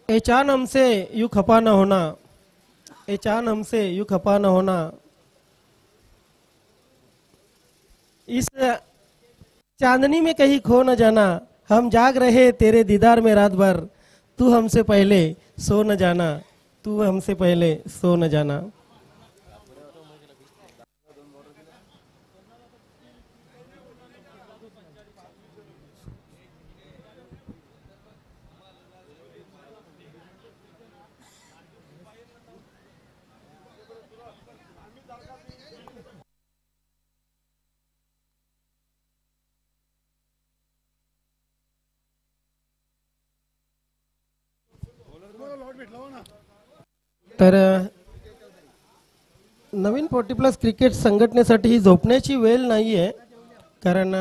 ए चांद हमसे यूं खफा न होना, ए चांद हमसे यूं खफा न होना। इस चांदनी में कहीं खो न जाना, हम जाग रहे तेरे दीदार में रात भर, तू हमसे पहले सो न जाना, तू हमसे पहले सो न जाना। तर नवीन 40+ क्रिकेट संघटनेसाठी ही झोपण्याची वेळ नाहीये, कारण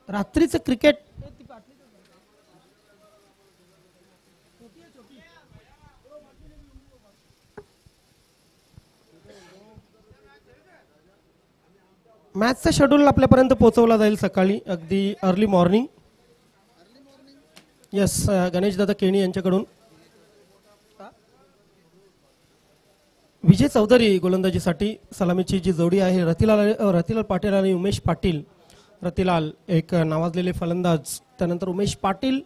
रात्रीचं क्रिकेट मॅचचा शेड्यूल आपल्यापर्यंत पोहोचवला जाईल सकाळी अगदी अर्ली मॉर्निंग। यस, गणेश दादा केणी यांच्याकडून विजय चौधरी गोलंदाजीसाठी सलामीची जी जोडी आहे, रतिलाल पाटील आणि उमेश पाटील। रतिलाल एक नावाजलेले फलंदाज, त्यानंतर उमेश पाटील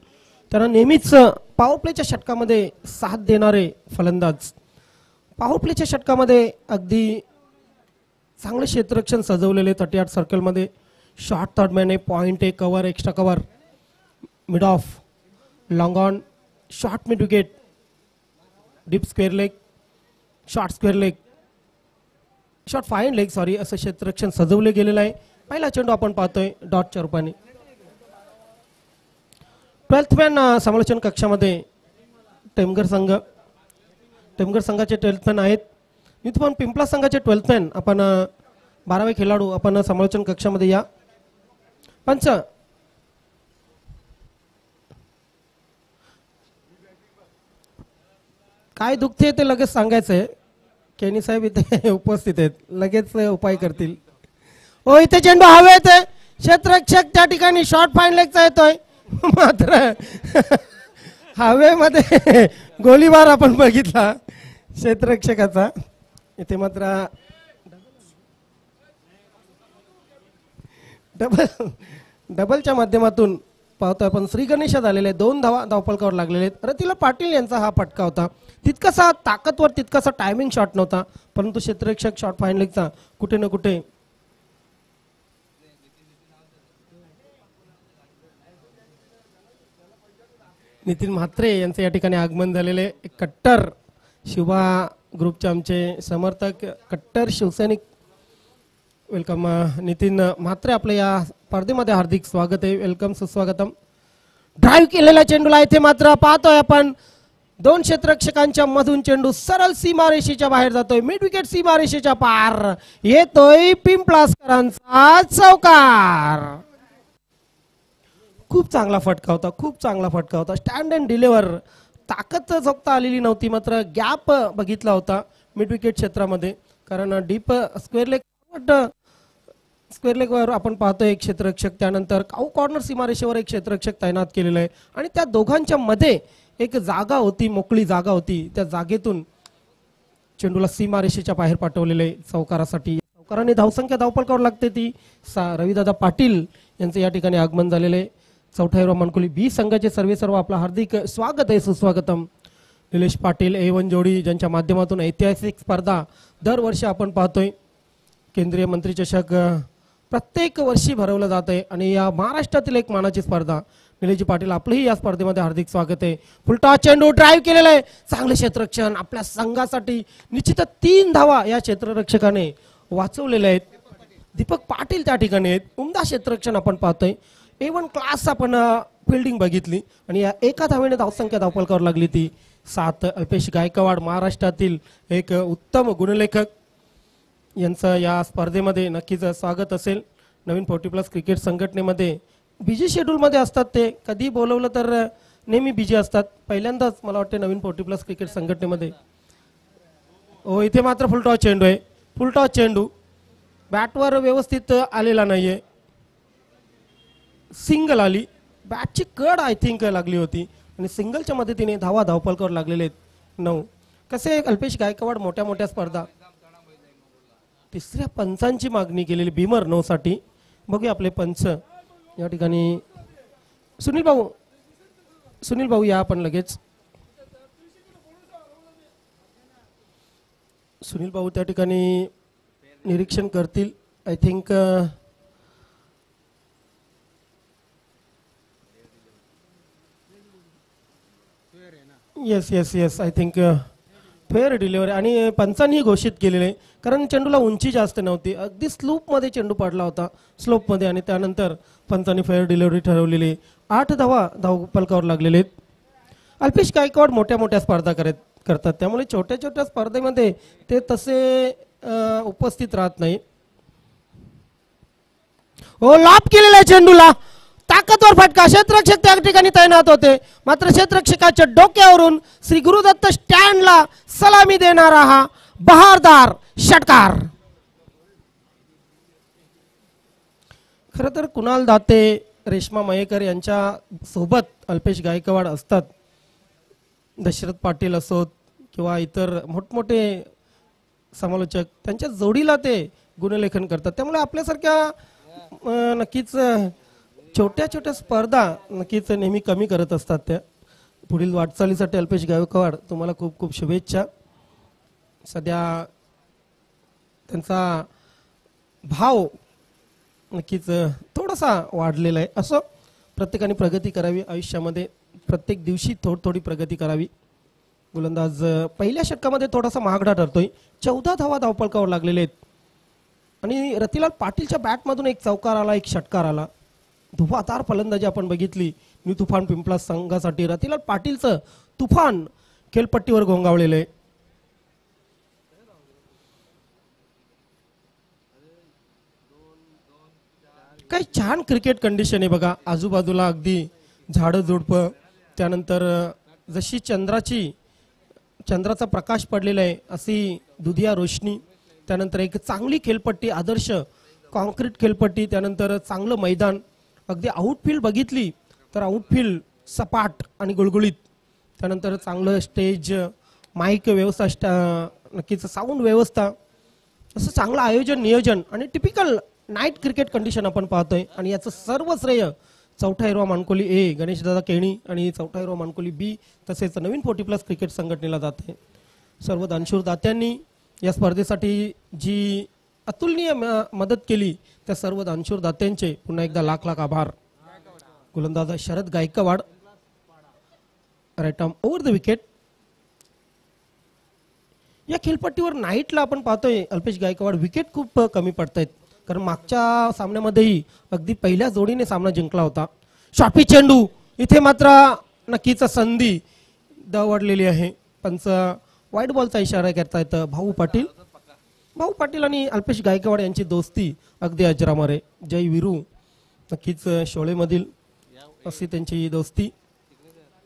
त्यांना नेहमीच पॉवर प्लेच्या षटकामध्ये साथ देणारे फलंदाज। पॉवर प्लेच्या षटकामध्ये अगदी चांगले क्षेत्ररक्षण सजवलेले 38 सर्कलमध्ये, शॉर्ट थर्ड मॅन आहे, पॉइंट आहे, cover, extra cover, mid of, long on, short mid wicket, deep square leg, short square leg, short fine leg, sorry, असं क्षेत्ररक्षण सजवले गेलेलं आहे। पहिला चेंडू आपण पाहतोय डॉटच्या रूपाने। 12th मॅन समालोचन कक्षामध्ये टेमघर संघाचे 12th मॅन आहेत। इथे पण पिंपला संघाचे 12th मॅन आपण 12वे खेळाडू आपण समालोचन कक्षामध्ये या। पंच काय दुखते ते लगेच सांगायचंय, केनी साहेब इथे उपस्थित आहेत, लगेच उपाय करतील। हो, इथे चेंडू हवेत, क्षेत्ररक्षक त्या ठिकाणी शॉर्ट फाईन लेगचा येतोय, मात्र हवेमध्ये गोळीबार आपण बघितला क्षेत्ररक्षकाचा। इथे मात्र डबलच्या माध्यमातून पाहतोय आपण श्री गणेश झालेले 2 धावा धावफलकावर लागलेले आहेत। रतिलाल पाटील यांचा हा फटका होता, तितकासा ताकदवर, तितकासा टायमिंग शॉट नव्हता, परंतु क्षेत्ररक्षक शॉर्ट फाईन लेगचा कुठे ना कुठे नितीन म्हात्रे यांचे या ठिकाणी आगमन झालेले। कट्टर शिवा ग्रुपचे आमचे समर्थक, कट्टर शिवसैनिक, वेलकम नितीन म्हात्रे, आपल्या या स्पर्धेमध्ये हार्दिक स्वागत आहे, वेलकम, सुस्वागतम। ड्राईव्ह केलेला चेंडूला इथे मात्र पाहतोय आपण 2 क्षेत्ररक्षकांच्या मधून चेंडू सरळ सीमारेषेच्या बाहेर जातोय, मिड विकेट सीमारेषेच्या पार येतोय, पिंपळासकरांचा चौकार। खूप चांगला फटका होता, खूप चांगला फटका होता, स्टँड अँड डिलिव्हर, ताकद झोपता आलेली नव्हती, मात्र गॅप बघितला होता मिड विकेट क्षेत्रामध्ये, कारण डीप स्क्वेअर लेग वर आपण पाहतोय एक क्षेत्ररक्षक, त्यानंतर काऊ कॉर्नर सीमारेषेवर एक क्षेत्ररक्षक तैनात केलेला आहे, आणि त्या दोघांच्या मध्ये एक जागा होती, मोकळी जागा होती, त्या जागेतून चेंडूला सीमारेषेच्या बाहेर पाठवलेले चौकारासाठी। चौकाराने धावसंख्या धावफलकावर लागते ती रविदादा पाटील यांचे या ठिकाणी आगमन झालेले। चौथा मानकुली बी संघाचे सर्व आपला हार्दिक स्वागत आहे, सुस्वागतम। निलेश पाटील A1 जोडी, ज्यांच्या माध्यमातून ऐतिहासिक स्पर्धा दरवर्षी आपण पाहतोय, केंद्रीय मंत्री चषक प्रत्येक वर्षी भरवलं जात आहे, आणि या महाराष्ट्रातील एक मानाची स्पर्धा। निलेश पाटील आपलंही या स्पर्धेमध्ये हार्दिक स्वागत आहे। फुलटॉस चेंडू ड्राईव्ह केलेला आहे, चांगले क्षेत्ररक्षण आपल्या संघासाठी, निश्चितच 3 धावा या क्षेत्ररक्षकाने वाचवलेल्या आहेत। दीपक पाटील त्या ठिकाणी आहेत, उमदा क्षेत्ररक्षण आपण पाहतोय, A1 क्लास आपण फिल्डिंग बघितली, आणि या एका धावेने धावसंख्या धावफलकावर लागली ती 7। अल्पेश गायकवाड महाराष्ट्रातील एक उत्तम गुणलेखक यांचं या स्पर्धेमध्ये नक्कीच स्वागत असेल। नवीन 40+ क्रिकेट संघटनेमध्ये बिजी शेड्यूलमध्ये असतात, ते कधी बोलवलं तर नेहमी बिजी असतात, पहिल्यांदाच मला वाटते नवीन 40+ क्रिकेट संघटनेमध्ये। हो, इथे मात्र फुलटॉस चेंडू आहे, फुलटॉस चेंडू बॅटवर व्यवस्थित आलेला नाहीये, सिंगल आली, बॅटची कड आय थिंक लागली होती, आणि सिंगलच्या मदतीने धावपलकावर लागलेले आहेत 9. कसे अल्पेश गायकवाड मोठ्या मोठ्या स्पर्धा तिसऱ्या पंचांची मागणी केलेली भीमर 9 साठी. बघूया आपले पंच या ठिकाणी. सुनील भाऊ या आपण लगेच. सुनील भाऊ त्या ठिकाणी निरीक्षण करतील. I think yes I think fair delivery आणि पंचांनी घोषित केलेले आहे, कारण चेंडूला उंची जास्त नव्हती, अगदी स्लूपमध्ये चेंडू पडला होता स्लोपमध्ये, आणि त्यानंतर पंचांनी फेअर डिलिव्हरी ठरवलेली. 8 धावपलकावर लागलेले आहेत. अल्पेश गायकवाड मोठ्या मोठ्या स्पर्धा करतात, त्यामुळे छोट्या छोट्या स्पर्धेमध्ये ते तसे उपस्थित राहत नाही. हो, लॉप केलेला चेंडूला ताकदवर फटका. क्षेत्ररक्षक त्या ठिकाणी तैनात होते, मात्र क्षेत्ररक्षकाच्या डोक्यावरून श्री गुरुदत्त स्टँडला सलामी देणारा हा बहारदार षटकार. खरं तर कुणाल दाते, रेश्मा मयेकर यांच्या सोबत अल्पेश गायकवाड असतात. दशरथ पाटील असोत किंवा इतर मोठमोठे समालोचक, त्यांच्या जोडीला ते गुणलेखन करतात. त्यामुळे आपल्यासारख्या नक्कीच छोट्या छोट्या स्पर्धा नक्कीच नेहमी कमी करत असतात. त्या पुढील वाटचालीसाठी अल्पेश गायकवाड तुम्हाला खूप खूप शुभेच्छा. सध्या त्यांचा भाव नक्कीच थोडासा वाढलेला आहे. असं प्रत्येकाने प्रगती करावी आयुष्यामध्ये, प्रत्येक दिवशी थोडी प्रगती करावी. गोलंदाज पहिल्या षटकामध्ये थोडासा महागडा ठरतोय. 14 धावपलकावर लागलेले आहेत आणि रतिलाल पाटीलच्या बॅटमधून एक चौकार आला, एक षटकार आला. धुवाधार फलंदाजी आपण बघितली न्यू तुफान पिंपळा संघासाठी. रतिलाल पाटीलचं तुफान खेळपट्टीवर घोंगावलेलं आहे. काही छान क्रिकेट कंडिशन आहे बघा. आजूबाजूला अगदी झाडं झुडपं, त्यानंतर जशी चंद्राचा प्रकाश पडलेला आहे अशी दुधिया रोशनी, त्यानंतर एक चांगली खेळपट्टी, आदर्श कॉन्क्रीट खेळपट्टी, त्यानंतर चांगलं मैदान. अगदी आउटफील्ड बघितली तर आउटफील्ड सपाट आणि गुळगुळीत, त्यानंतर चांगलं स्टेज, माईक व्यवस्था, नक्कीच साऊंड व्यवस्था, असं चांगलं आयोजन नियोजन आणि टिपिकल नाईट क्रिकेट कंडिशन आपण पाहतोय. आणि याचं सर्व श्रेय चौथा हिरवा मानकोली ए गणेशदादा केणी आणि चौथा हिरवा मानकोली बी तसेच नवीन 40+ क्रिकेट संघटनेला जाते. सर्व दानशूर दात्यांनी या स्पर्धेसाठी जी अतुलनीय मदत केली त्या सर्व दानशूर दात्यांचे पुन्हा एकदा लाख लाख आभार. गोलंदाज Sharad Gaikwad, right arm over the wicket. या खेळपट्टीवर नाईटला आपण पाहतोय अल्पेश गायकवाड विकेट खूप कमी पडतायत, कारण मागच्या सामन्यामध्येही अगदी पहिल्या जोडीने सामना जिंकला होता. शॉर्ट पिच चेंडू, इथे मात्र नक्कीच संधी दवडलेली आहे. पंच वाईट बॉलचा इशारा करतायत. भाऊ पाटील आणि अल्पेश गायकवाड यांची दोस्ती अगदी अजरामर आहे. जय विरू, नक्कीच शोळेमधील अशी त्यांची दोस्ती.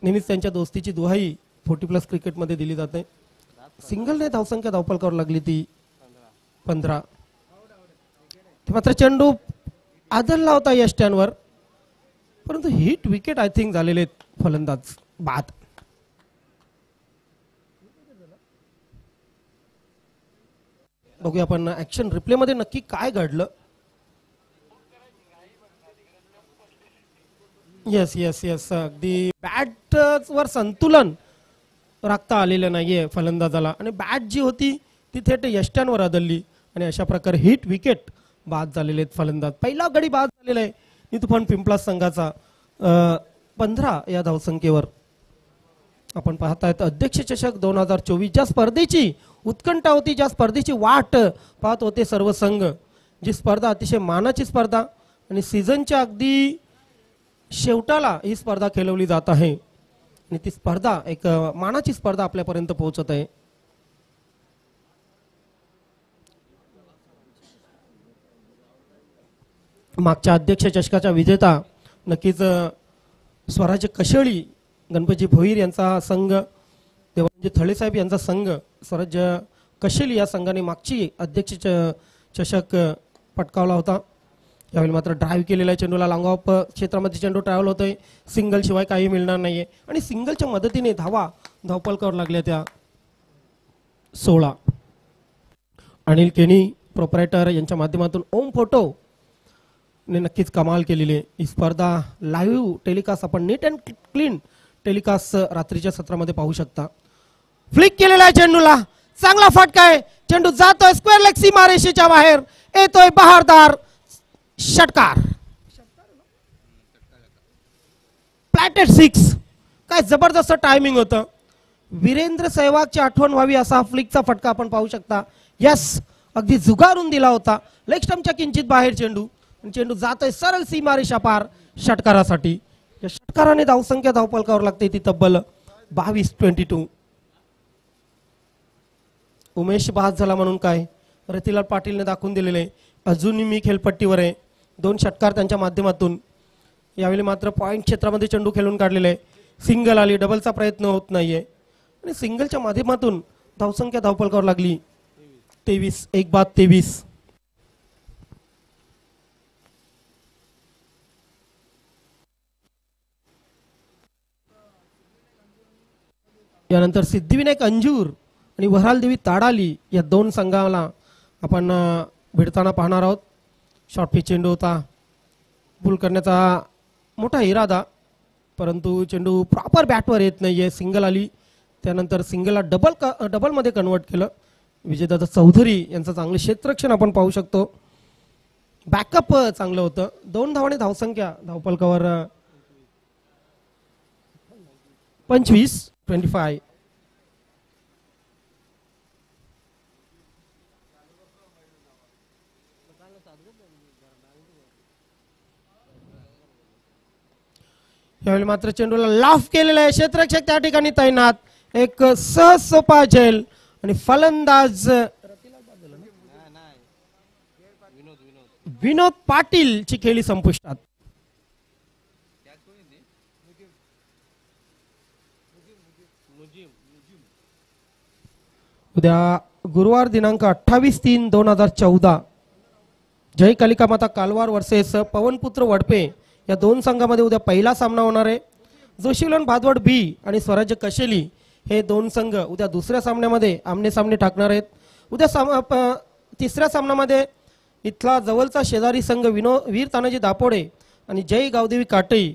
नेहमीच त्यांच्या दोस्तीची दुहाई 40+ क्रिकेटमध्ये दिली जाते. सिंगलने धावसंख्या धावपलकावर लागली ती 15. मात्र चेंडू आदळला होता या स्टँडवर, परंतु हिट विकेट आय थिंक झालेले फलंदाज बाद. बघूया आपण ऍक्शन रिप्ले मध्ये नक्की काय घडलं. येस अगदी बॅट वर संतुलन राखता आलेलं नाहीये फलंदाजाला, आणि बॅट जी होती ती थेट यष्ट्यांवर आदळली आणि अशा प्रकारे हिट विकेट बाद झालेले आहेत फलंदाज. पहिला गडी बाद झालेला आहे न्यू तुफान पिंपळा संघाचा 15 या धावसंख्येवर. आपण पाहतायत अध्यक्ष चषक 2024, ज्या स्पर्धेची उत्कंठा होती, ज्या स्पर्धेची वाट पाहत होते सर्व संघ, जी स्पर्धा अतिशय मानाची स्पर्धा आणि सीझनच्या अगदी शेवटाला ही स्पर्धा खेळवली जात आहे आणि ती स्पर्धा एक मानाची स्पर्धा आपल्यापर्यंत पोहोचत आहे. मागच्या अध्यक्ष चषकाच्या विजेता नक्कीच स्वराज्य कशेळी, गणपती भोईर यांचा संघ, देवांजी थळेसाहेब यांचा संघ, स्वराज्य कशेली या संघाने मागची अध्यक्ष चषक पटकावला होता. यावेळी मात्र ड्राईव्ह केलेला आहे चेंडूला, लॉंग ऑफ क्षेत्रामध्ये चेंडू ट्रॅव्हल होतोय, सिंगल शिवाय काही मिळणार नाहीये आणि सिंगलच्या मदतीने धावपल करावं लागल्या त्या 16. अनिल केनी प्रोप्रायटर यांच्या माध्यमातून ओम फोटो ने नक्कीच कमाल केलेली आहे. ही स्पर्धा लाईव्ह टेलिकास्ट आपण नीट अँड क्लीन टेलिकास्ट रात्रीच्या सत्रामध्ये पाहू शकता. फ्लिक केलेला आहे चेंडूला, चांगला फटका आहे, चेंडू जातोय स्क्वेअर लेग सीमारेषेच्या बाहेर, येतोय बहारदार षटकार. प्लॅटेड 6. काय जबरदस्त टायमिंग होतं. वीरेंद्र सहवागची आठवण व्हावी असा फ्लिकचा फटका आपण पाहू शकता. यस, अगदी जुगारून दिला होता. लेग स्टंपच्या किंचित बाहेर चेंडू, चेंडू जातोय सरळ सीमारेषा पार षटकारासाठी. या षटकाराने धावसंख्या धावपलकावर लागते ती तब्बल 22-22. उमेश बाद झाला म्हणून काय, रतिलाल पाटीलने दाखवून दिलेले अजूनही मी खेळपट्टीवर आहे. 2 षटकार त्यांच्या माध्यमातून. यावेळी मात्र पॉईंट क्षेत्रामध्ये चेंडू खेळून काढलेले आहे. सिंगल आली, डबलचा प्रयत्न होत नाहीये आणि सिंगलच्या माध्यमातून धावसंख्या धावपलकावर लागली 23. 1-23. यानंतर सिद्धिविनायक अंजूर आणि वरालदेवी ताडाली या 2 संघाला आपण भिडताना पाहणार आहोत. शॉर्ट पिच चेंडू होता, पुल करण्याचा मोठा इरादा, परंतु चेंडू प्रॉपर बॅटवर येत नाहीये. सिंगल आली, त्यानंतर सिंगलला डबलमध्ये कन्वर्ट केलं. विजयदादा चौधरी यांचं चांगलं क्षेत्ररक्षण आपण पाहू शकतो. बॅकअप चांगलं होतं. 2 धावाने धावसंख्या धावपलकावर 25-25. यावेळी मात्र चेंडूला लाफ केलेला आहे. क्षेत्ररक्षक त्या ठिकाणी तैनात. एक सहज सोपा झेल आणि फलंदाज विनोद पाटील ची खेळी संपुष्टात. उद्या गुरुवार दिनांक 28/3/2014 जय कालिका माता कालवार वर्सेस पवनपुत्र वडपे या 2 संघामध्ये उद्या पहिला सामना होणार आहे. जोशीलन भादवड बी आणि स्वराज्य कशेली हे 2 संघ उद्या दुसऱ्या सामन्यामध्ये आमने सामने टाकणार आहेत. उद्या तिसऱ्या सामन्यामध्ये इथला जवळचा शेजारी संघ वीर तानाजी दापोडे आणि जय गावदेवी काटई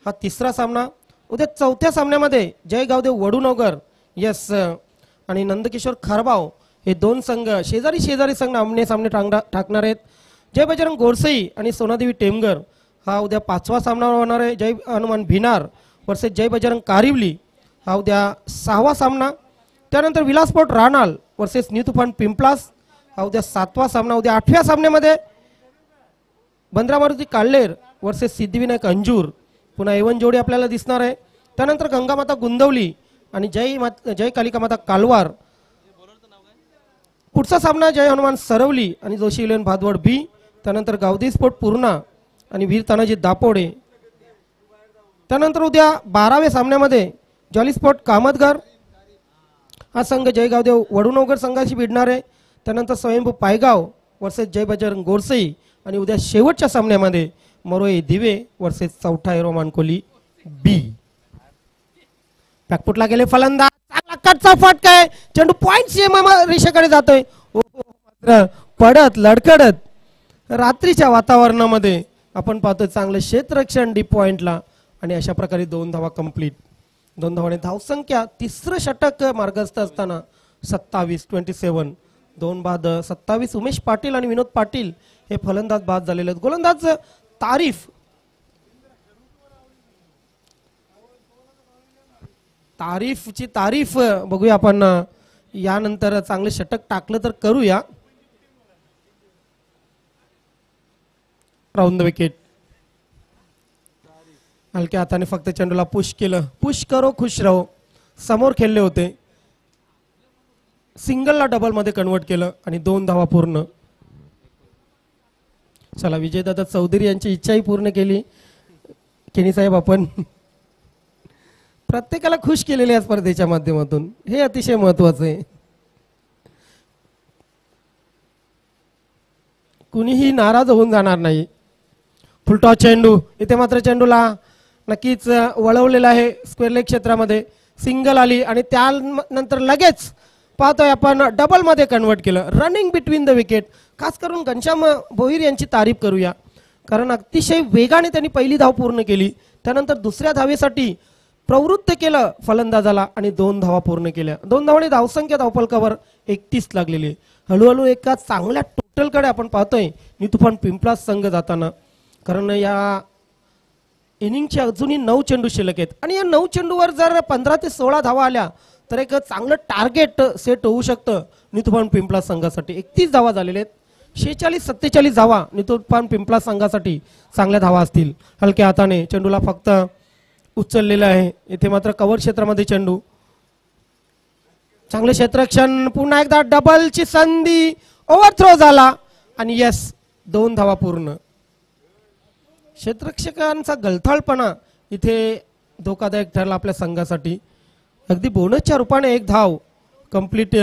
हा तिसरा सामना. उद्या चौथ्या सामन्यामध्ये जय गावदेव वडूनगर यस आणि नंदकिशोर खारबाव हे 2 संघ शेजारी संघ आमने सामने टाकणार आहेत. जय बजरंग गोरसई आणि सोनादेवी टेमगर हा उद्या 5वा सामना होणार आहे. जय हनुमान भिनार वर्सेस जय बजरंग कारिवली हा उद्या 6वा सामना. त्यानंतर विलास पोर्ट राणाल वर्सेस न्यू तुफान पिंपलास हा उद्या 7वा सामना. उद्या 8व्या सामन्यामध्ये बंद्रा मारुती काल्लेर वर्सेस सिद्धिविनायक अंजूर पुन्हा एवन जोडी आपल्याला दिसणार आहे. त्यानंतर गंगामाता गुंदवली आणि जय कालिका माता कालवार. पुढचा सामना जय हनुमान सरवली आणि जोशी इलेवन भादवड बी. त्यानंतर गावदी स्पोर्ट पूर्णा आणि वीर तानाजी दापोडे. त्यानंतर उद्या 12व्या सामन्यामध्ये जॉली स्पोर्ट कामतगार हा संघ जय गावदेव वडूनगर संघाशी भिडणार आहे. त्यानंतर स्वयंभू पायगाव वर्सेस जय बजरंग गोरसई आणि उद्या शेवटच्या सामन्यामध्ये मरोई दिवे वर्सेस चौथा एरो मानकोली बी. बॅकफुटला गेले फलंदाज, चांगला कटचा फटका आहे, चेंडू पॉइंट रेषेकडे जातोय. मात्र पडत लडकडत रात्रीच्या वातावरणामध्ये आपण पाहतोय चांगलं क्षेत्ररक्षण डीप पॉइंटला आणि अशा प्रकारे 2 धावा कंप्लीट. 2 धावाने धावसंख्या तिसरं षटक मार्गस्थ असताना 27-27. 2 बाद 27. उमेश पाटील आणि विनोद पाटील हे फलंदाज बाद झालेले आहेत. गोलंदाज तारीफची तारीफ बघूया आपण. यानंतर चांगले षटक टाकलं तर करूया. Round the wicket. हलक्या हाताने फक्त चेंडूला पुश केलं. पुश करो खुश रहो. समोर खेळले होते, सिंगलला डबल मध्ये कन्वर्ट केलं आणि 2 धावा पूर्ण. चला, विजयदादा चौधरी यांची इच्छाही पूर्ण केली. केनी साहेब, आपण प्रत्येकाला खुश केलेले या स्पर्धेच्या माध्यमातून, हे अतिशय महत्वाचं आहे. कुणीही नाराज होऊन जाणार नाही. फुलटॉस चेंडू, इथे मात्र चेंडूला नक्कीच वळवलेला आहे स्क्वेअर लेग क्षेत्रामध्ये, सिंगल आली आणि त्यानंतर लगेच पाहतोय आपण डबल मध्ये कन्वर्ट केलं. रनिंग बिटवीन द विकेट, खास करून घनश्याम भोईर यांची तारीफ करूया, कारण अतिशय वेगाने त्यांनी पहिली धाव पूर्ण केली, त्यानंतर दुसऱ्या धावेसाठी प्रवृत्त केलं फलंदाजाला आणि 2 धावा पूर्ण केल्या. 2 धावांनी धावसंख्या धावफलकावर 31 लागलेली आहे. हळूहळू एका चांगल्या टोटलकडे आपण पाहतोय नितुफान पिंपळास संघ जाताना, कारण या इनिंगच्या अजूनही 9 चेंडू शिल्लक आहेत आणि या 9 चेंडूवर जर 15 ते 16 धावा आल्या तर एक चांगलं टार्गेट सेट होऊ शकतं नितुफान पिंपळास संघासाठी. 31 धावा झालेल्या आहेत, 46-47 धावा नितुफान पिंपळास संघासाठी चांगल्या धावा असतील. हलक्या हाताने चेंडूला फक्त उचललेलं आहे. इथे मात्र कव्हर क्षेत्रामध्ये चेंडू, चांगले क्षेत्ररक्षण, पुन्हा एकदा डबलची संधी, ओव्हरथ्रो झाला आणि यस 2 धावा पूर्ण. क्षेत्ररक्षकांचा गलथाळपणा इथे धोकादायक ठरला आपल्या संघासाठी. अगदी बोनसच्या रूपाने 1 धाव कंप्लीट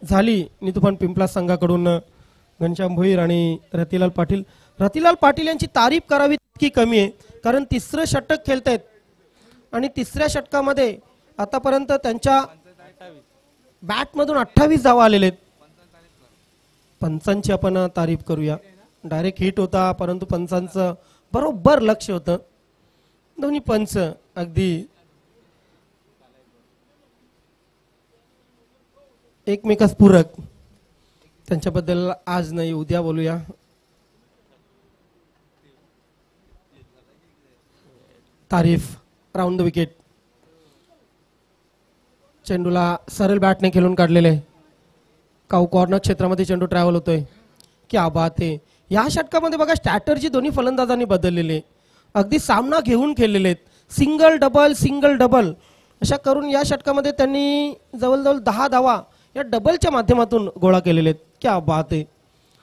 झाली नितुफान पिंपळास संघाकडून. घनश्याम भोईर आणि रतिलाल पाटील, रतिलाल पाटील यांची तारीफ करावी तितकी कमी आहे, कारण 3रं षटक खेळतायत आणि 3ऱ्या षटकामध्ये आतापर्यंत त्यांच्या बॅटमधून 28 धावा आलेले आहेत. पंचांची आपण तारीफ करूया, डायरेक्ट हिट होता परंतु पंचांचं बरोबर लक्ष होतं. दोन्ही पंच अगदी एकमेकास पूरक, त्यांच्याबद्दल आज नाही उद्या बोलूया. तारीफ राऊंड द विकेट, चेंडूला सरळ बॅटने खेळून काढलेले, काऊ कॉर्नर क्षेत्रामध्ये चेंडू ट्रॅव्हल होतोय. क्या बात आहे. या षटकामध्ये बघा स्ट्रॅटर्जी दोन्ही फलंदाजांनी बदललेले, अगदी सामना घेऊन खेळलेले आहेत. सिंगल डबल अशा करून या षटकामध्ये त्यांनी जवळजवळ 10 धावा या डबलच्या माध्यमातून गोळा केलेले आहेत. क्या बात आहे.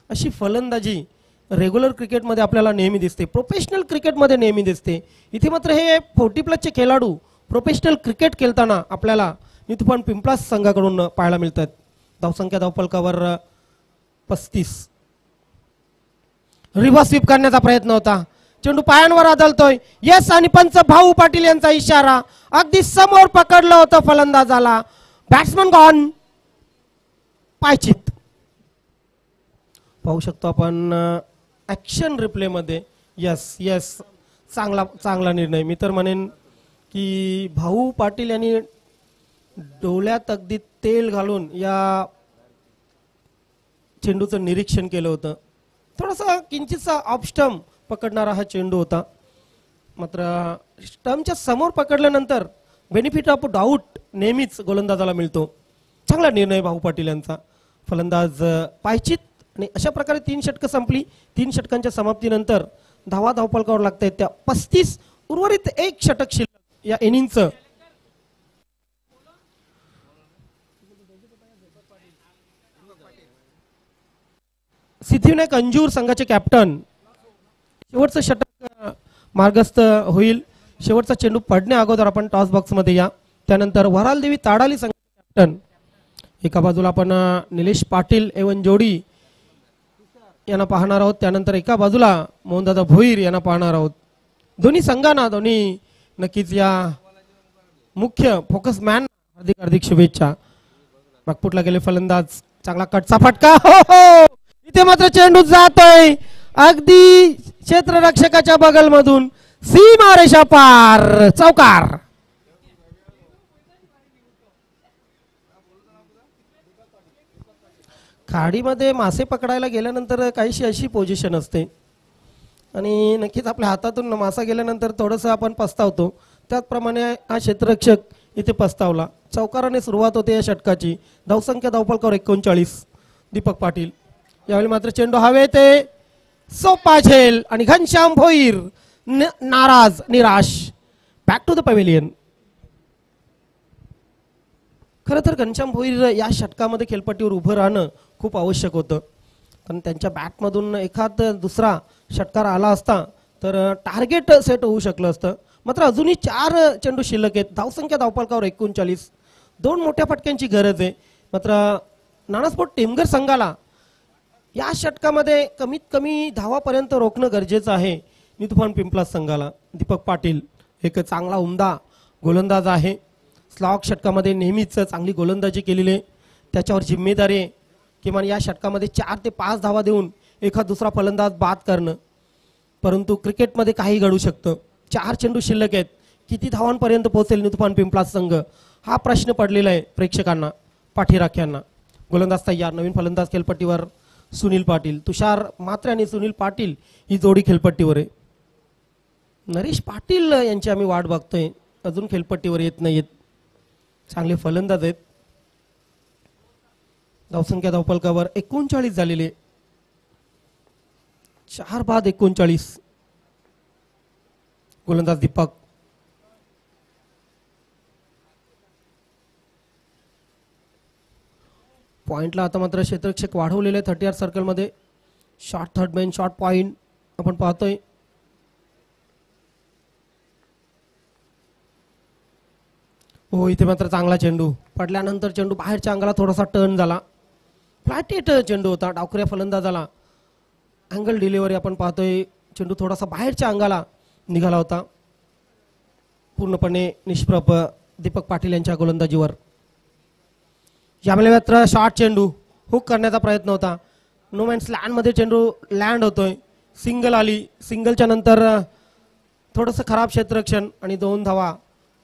अशी फलंदाजी रेग्युलर क्रिकेटमध्ये आपल्याला नेहमी दिसते, प्रोफेशनल क्रिकेटमध्ये नेहमी दिसते. इथे मात्र हे 40+ खेळाडू प्रोफेशनल क्रिकेट खेळताना आपल्याला नितुफान पिंपळास संघाकडून पाहायला मिळतात. धावसंख्या धावफलकावर 35. रिव्हर्स स्वीप करण्याचा प्रयत्न होता, चेंडू पायांवर आदळतोय. यस आणि पंच भाऊ पाटील यांचा इशारा, अगदी समोर पकडलं होतं फलंदाजाला. बॅट्समन गॉन, पायचित. पाहू शकतो आपण ऍक्शन रिप्ले मध्ये. यस चांगला निर्णय. मी तर म्हणेन की भाऊ पाटील यांनी डोळ्यात अगदी तेल घालून या चेंडूचं निरीक्षण केलं होतं. थोडासा किंचितसा ऑफ स्टंप पकडणारा हा चेंडू होता, मात्र स्टंपच्या समोर पकडल्यानंतर बेनिफिट ऑफ डाऊट नेहमीच गोलंदाजाला मिळतो. चांगला निर्णय भाऊ पाटील यांचा. फलंदाज पायचित आणि अशा प्रकारे 3 षटकं संपली. 3 षटकांच्या समाप्तीनंतर धावा धावफलकावर लागतायत त्या 35. उर्वरित 1 षटक शिल्लक या इनिंगचं. सिद्धिविनायक अंजूर संघाचे कॅप्टन, शेवटचं षटक मार्गस्थ होईल. शेवटचा चेंडू पडण्या अगोदर आपण टॉस बॉक्स मध्ये या. त्यानंतर वरालदेवी ताडाली संघाचे कॅप्टन, एका बाजूला आपण निलेश पाटील एवन जोडी यांना पाहणार आहोत, त्यानंतर एका बाजूला मोहनदादा भोईर यांना पाहणार आहोत. दोन्ही संघांना, दोन्ही नक्कीच या मुख्य फोकस मॅन हार्दिक शुभेच्छा. बागपुटला गेले फलंदाज, चांगला कटचा फटका. हो, इथे मात्र चेंडू जातोय अगदी क्षेत्ररक्षकाच्या बगलमधून, सीमारेषा पार, चौकार. खाडीमध्ये मासे पकडायला गेल्यानंतर काहीशी अशी पोझिशन असते आणि नक्कीच आपल्या हातातून मासा गेल्यानंतर थोडंसं आपण पस्तावतो. त्याचप्रमाणे हा क्षेत्ररक्षक इथे पस्तावला. चौकाराने सुरुवात होते या षटकाची. धावसंख्या धावफलकावर 39. दीपक पाटील. यावेळी मात्र चेंडू हवेत, सोपा झेल आणि घनश्याम भोईर नाराज, निराश. Back to the pavilion. खरं तर घनश्याम भोईर या षटकामध्ये खेळपट्टीवर उभं राहणं खूप आवश्यक होतं, कारण त्यांच्या बॅटमधून एखाद दुसरा षटकार आला असता तर टार्गेट सेट होऊ शकलं असतं. मात्र अजूनही 4 चेंडू शिल्लक आहेत. धावसंख्या धावफलकावर 39. 2 मोठ्या फटक्यांची गरज आहे. मात्र नानास्पोर्ट टेमघर संघाला या षटकामध्ये कमीत कमी धावापर्यंत रोखणं गरजेचं आहे. नितुफान पिंपलास संघाला. दीपक पाटील एक चांगला उमदा गोलंदाज आहे. स्लॉग षटकामध्ये नेहमीच चांगली गोलंदाजी केलेली आहे. त्याच्यावर जिम्मेदारी आहे किमान या षटकामध्ये 4 ते 5 धावा देऊन एखाद दुसरा फलंदाज बाद करणं. परंतु क्रिकेटमध्ये काही घडू शकतं. 4 चेंडू शिल्लक आहेत. किती धावांपर्यंत पोहोचेल नितुफान पिंपलास संघ हा प्रश्न पडलेला आहे प्रेक्षकांना, पाठीराख्यांना. गोलंदाज तयार. नवीन फलंदाज खेळपट्टीवर सुनील पाटील. तुषार म्हात्रे आणि सुनील पाटील ही जोडी खेळपट्टीवर आहे. नरेश पाटील यांची आम्ही वाट बघतोय, अजून खेळपट्टीवर येत नाहीत. चांगले फलंदाज आहेत. धावसंख्या धावफलकावर 39 झालेले. 4 बाद 39. गोलंदाज दीपक. पॉइंटला आता मात्र क्षेत्ररक्षक वाढवलेले 30 सर्कलमध्ये. Short third man short point आपण पाहतोय. हो इथे मात्र चांगला चेंडू पडल्यानंतर चेंडू बाहेरच्या अंगाला थोडासा टर्न झाला. फ्लॅटेट चेंडू होता. डावखऱ्या फलंदाजाला अँगल डिलिव्हरी आपण पाहतोय. चेंडू थोडासा बाहेरच्या अंगाला निघाला होता. पूर्णपणे निष्प्रभ दीपक पाटील यांच्या गोलंदाजीवर. यामध्ये मात्र शॉर्ट चेंडू हुक करण्याचा प्रयत्न होता. नो मॅन्स लँडमध्ये चेंडू लँड होतोय. सिंगल आली. सिंगलच्या नंतर थोडंसं खराब क्षेत्ररक्षण आणि 2 धावा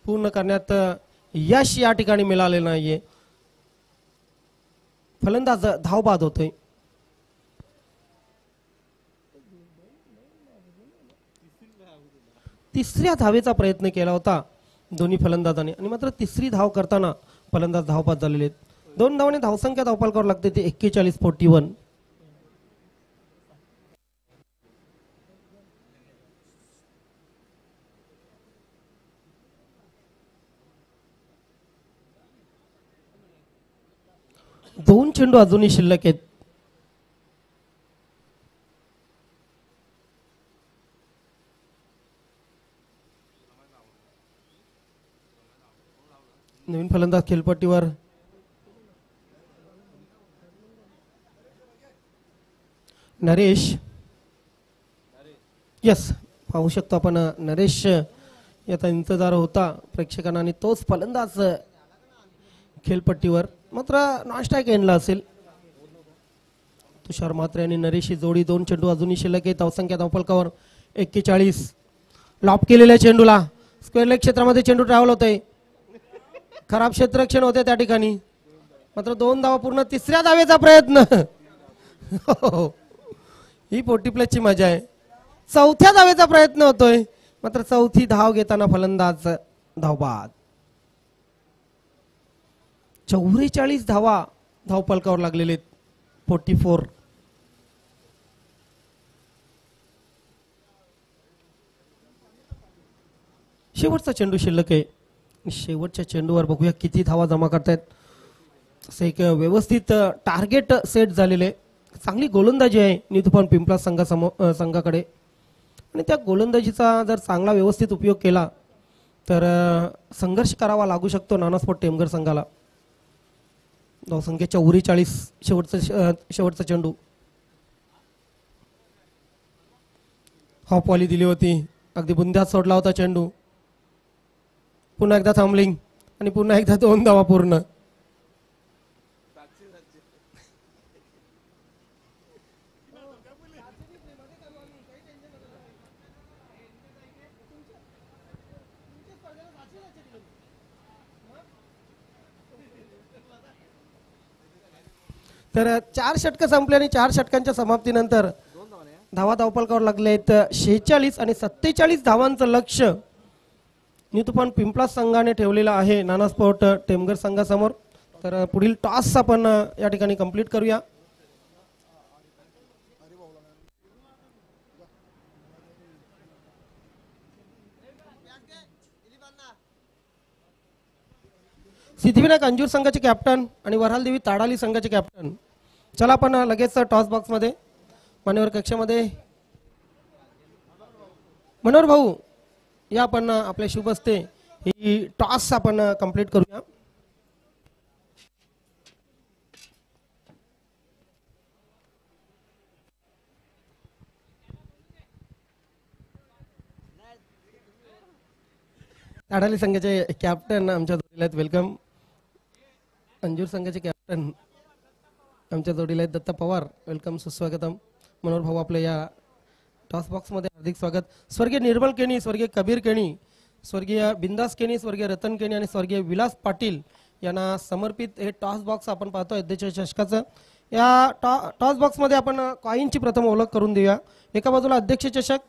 पूर्ण करण्यात यश या ठिकाणी मिळालेलं नाहीये. फलंदाज धावबाद होतोय. तिसऱ्या धावेचा प्रयत्न केला होता दोन्ही फलंदाजांनी आणि मात्र तिसरी धाव करताना फलंदाज धावबाद झालेले आहेत. 2 धावांनी धावसंख्या धावफलकावर लागते ती 41-41. दोन चेंडू अजूनही शिल्लक आहेत. नवीन फलंदाज खेळपट्टीवर. नरेश. यस पाहू शकतो आपण नरेश याचा इंतजार होता प्रेक्षकांना आणि तोच फलंदाज खेळपट्टीवर. मात्र नॉनस्ट्राईक एंडला असेल. तुषार म्हात्रे आणि नरेश ही जोडी. 2 चेंडू अजूनही शिल्लक आहे. धावसंख्या धावफलकावर 41. लॉप केलेल्या चेंडूला स्क्वेअर लेग क्षेत्रामध्ये चेंडू ट्रॅव्हल होतोय. खराब क्षेत्ररक्षण होते त्या ठिकाणी. मात्र 2 धावा पूर्ण. तिसऱ्या धावेचा प्रयत्न. ही 40+ मजा आहे. 4थ्या धावेचा प्रयत्न होतोय मात्र 4थी धाव घेताना फलंदाज धावबाद. 44 धावा धावफलकावर लागलेले 44. शेवटचा चेंडू शिल्लक आहे. शेवटच्या चेंडूवर बघूया किती धावा जमा करतायत. असं एक व्यवस्थित टार्गेट सेट झालेले. चांगली गोलंदाजी आहे नितुफान पिंपलास संघाकडे आणि त्या गोलंदाजीचा जर चांगला व्यवस्थित उपयोग केला तर संघर्ष करावा लागू शकतो नानास्पोर्ट टेमघर संघाला. धावसंख्या 44. शेवटचा चेंडू. हॉपवाली दिली होती. अगदी बुंद्यात सोडला होता चेंडू. पुन्हा एकदा थांबलिंग आणि पुन्हा एकदा 2 धावा पूर्ण. तर 4 षटकं संपले आणि 4 षटकांच्या समाप्तीनंतर धावा धावफलकावर लागले आहेत 46 आणि 47 धावांचं लक्ष नितुफान पिंपलास संघाने ठेवलेलं आहे नानास्पोर्ट टेमघर संघासमोर. तर पुढील टॉस आपण या ठिकाणी कंप्लीट करूया. सिद्धिविनायक अंजूर संघाचे कॅप्टन आणि वऱ्हालदेवी ताडाली संघाचे कॅप्टन. चला आपण लगेच टॉस बॉक्स मध्ये मान्यवर कक्षामध्ये मनोहर भाऊ या आपण आपल्या शुभ हस्ते ही टॉस आपण कंप्लीट करूया. ताडाली संघाचे कॅप्टन आमच्या जोडीला आहेत, वेलकम. अंजूर संघाचे कॅप्टन आमच्या जोडीला आहेत दत्ता पवार, वेलकम, सुस्वागतम. मनोहर भाऊ आपल्या या टॉस बॉक्समध्ये हार्दिक स्वागत. स्वर्गीय निर्मल केणी, स्वर्गीय कबीर केणी, स्वर्गीय बिंदास केणी, स्वर्गीय रतन केणी आणि स्वर्गीय विलास पाटील यांना समर्पित हे टॉस बॉक्स आपण पाहतोय अध्यक्ष चषकाचं. या टॉस बॉक्समध्ये आपण कॉईनची प्रथम ओळख करून देऊया. एका बाजूला अध्यक्ष चषक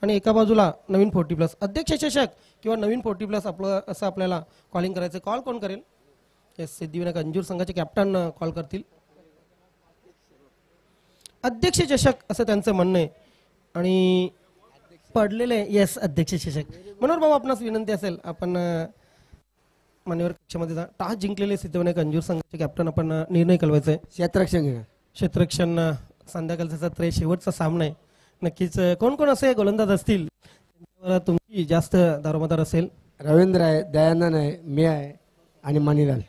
आणि एका बाजूला नवीन 40+. अध्यक्ष चषक किंवा नवीन 40+ आपलं असं आपल्याला कॉलिंग करायचं. कॉल कोण करेल? येस, सिद्धिविनायक अंजूर संघाचे कॅप्टन कॉल करतील. अध्यक्ष चषक असं त्यांचं म्हणणं आहे आणि पडलेले येस अध्यक्ष चषक. मनोहर भाऊ आपणास विनंती असेल आपण मान्यवर कक्षामध्ये जा. टॉस जिंकलेले सिद्धिविनायक अंजूर संघाचे कॅप्टन आपण निर्णय कळवायचा आहे. क्षेत्ररक्षण संध्याकाळचा सत्र शेवटचा सामना आहे. नक्कीच कोण कोण असे गोलंदाज असतील त्यांच्यावर तुमची जास्त दारोमदार असेल? रवींद्र आहे, दयानंद आहे, मी आहे आणि मणिलाल.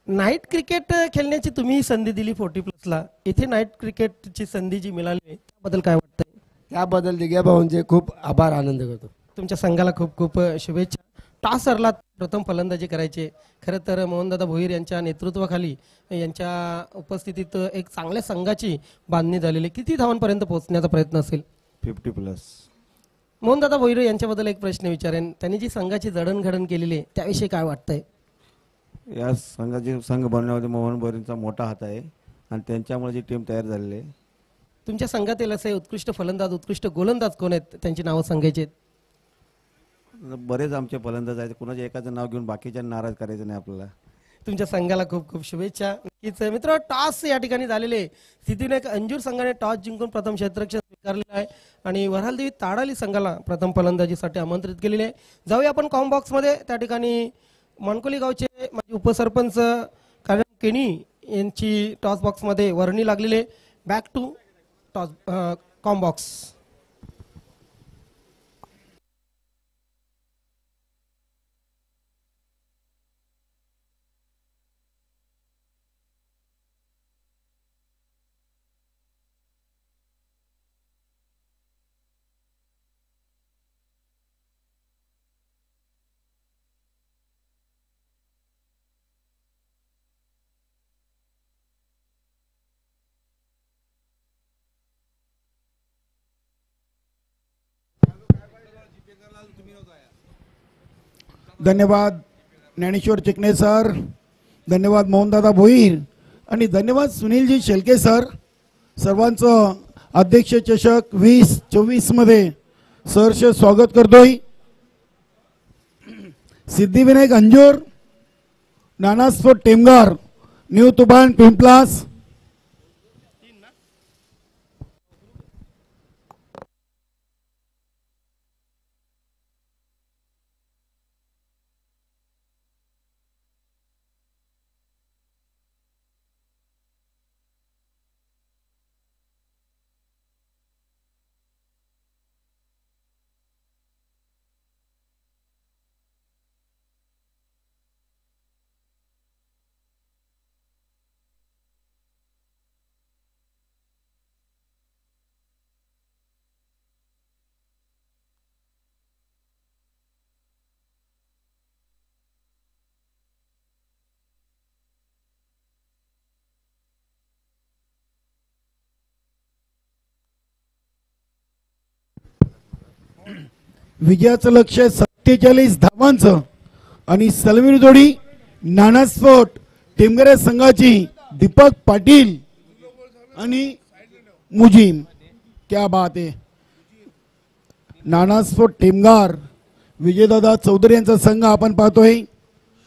नाईट क्रिकेट खेळण्याची तुम्ही संधी दिली 40+ला. इथे नाईट क्रिकेटची संधी जी मिळाली त्याबद्दल काय वाटतंय? त्याबद्दल दिग्या भाऊंचे खूप आभार, आनंद करतो. तुमच्या संघाला खूप खूप शुभेच्छा. टॉस हरला, प्रथम फलंदाजी करायचे. खरं तर मोहनदादा भोईर यांच्या नेतृत्वाखाली यांच्या उपस्थितीत एक चांगल्या संघाची बांधणी झालेली. किती धावांपर्यंत पोहोचण्याचा प्रयत्न असेल? 50+. मोहनदादा भोईर यांच्याबद्दल एक प्रश्न विचारेन. त्यांनी जी संघाची जडणघडण केलेली आहे त्याविषयी काय वाटतंय? या संघाची संघ बनवण्यामध्ये मोहन बोरींचा मोठा हात आहे आणि त्यांच्यामुळे जी टीम तयार झालेली आहे. तुमच्या संघातील असे उत्कृष्ट फलंदाज, उत्कृष्ट गोलंदाज कोण आहेत? त्यांची नावं सांगायची. बरेच आमचे फलंदाज आहेत, कुणाच्या एकाचं नाव घेऊन बाकीच्या नाराज करायचं नाही आपल्याला. तुमच्या संघाला खूप खूप शुभेच्छा. नक्कीच मित्र, टॉस या ठिकाणी झालेले. सिद्धिविनायक अंजूर संघाने टॉस जिंकून प्रथम क्षेत्ररक्षण स्वीकारलेलं आहे आणि वऱ्हालदेवी ताडाली संघाला प्रथम फलंदाजीसाठी आमंत्रित केलेले आहे. जाऊया आपण कॉम बॉक्समध्ये. त्या ठिकाणी माणकोली गावचे माजी उपसरपंच कारण केणी यांची टॉस बॉक्समध्ये वर्णी लागलेली आहे. Back to toss comm box. धन्यवाद ज्ञानेश्वर चिकणे सर, धन्यवाद मोहनदादा भोईर आणि धन्यवाद सुनीलजी शेलके सर. सर्वांचं अध्यक्ष चषक 2024 मध्ये सहर्ष स्वागत करतोय. सिद्धिविनायक अंजूर, नानास्फोट टेमगार, न्यू तुफान पिंपलास. विजयाचं लक्ष 47 धावांचं आणि सलमीर जोडी नानास्फोट टेमगार संघाची दीपक पाटील आणि मुजीम. क्या बात आहे. नानास्फोट टेमगार विजयदादा चौधरी यांचा संघ आपण पाहतोय.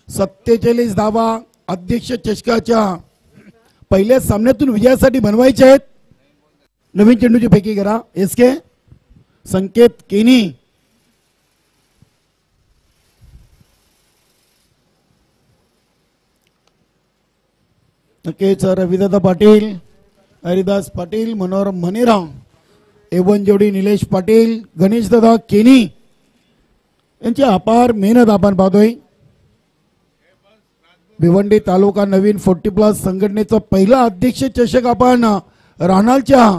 47 धावा अध्यक्ष चषकाच्या पहिल्या सामन्यातून विजयासाठी बनवायचे आहेत. नवीन चेंडूची फेकी करा. एसके संकेत केनी. नक्कीच रविदादा पाटील, हरिदास पाटील, मनोहर मनेरा, एवन जोडी निलेश पाटील, गणेशदादा केनी यांची अपार मेहनत आपण पाहतोय. भिवंडी तालुका नवीन 40+ संघटनेचा पहिला अध्यक्ष चषक आपण राणालच्या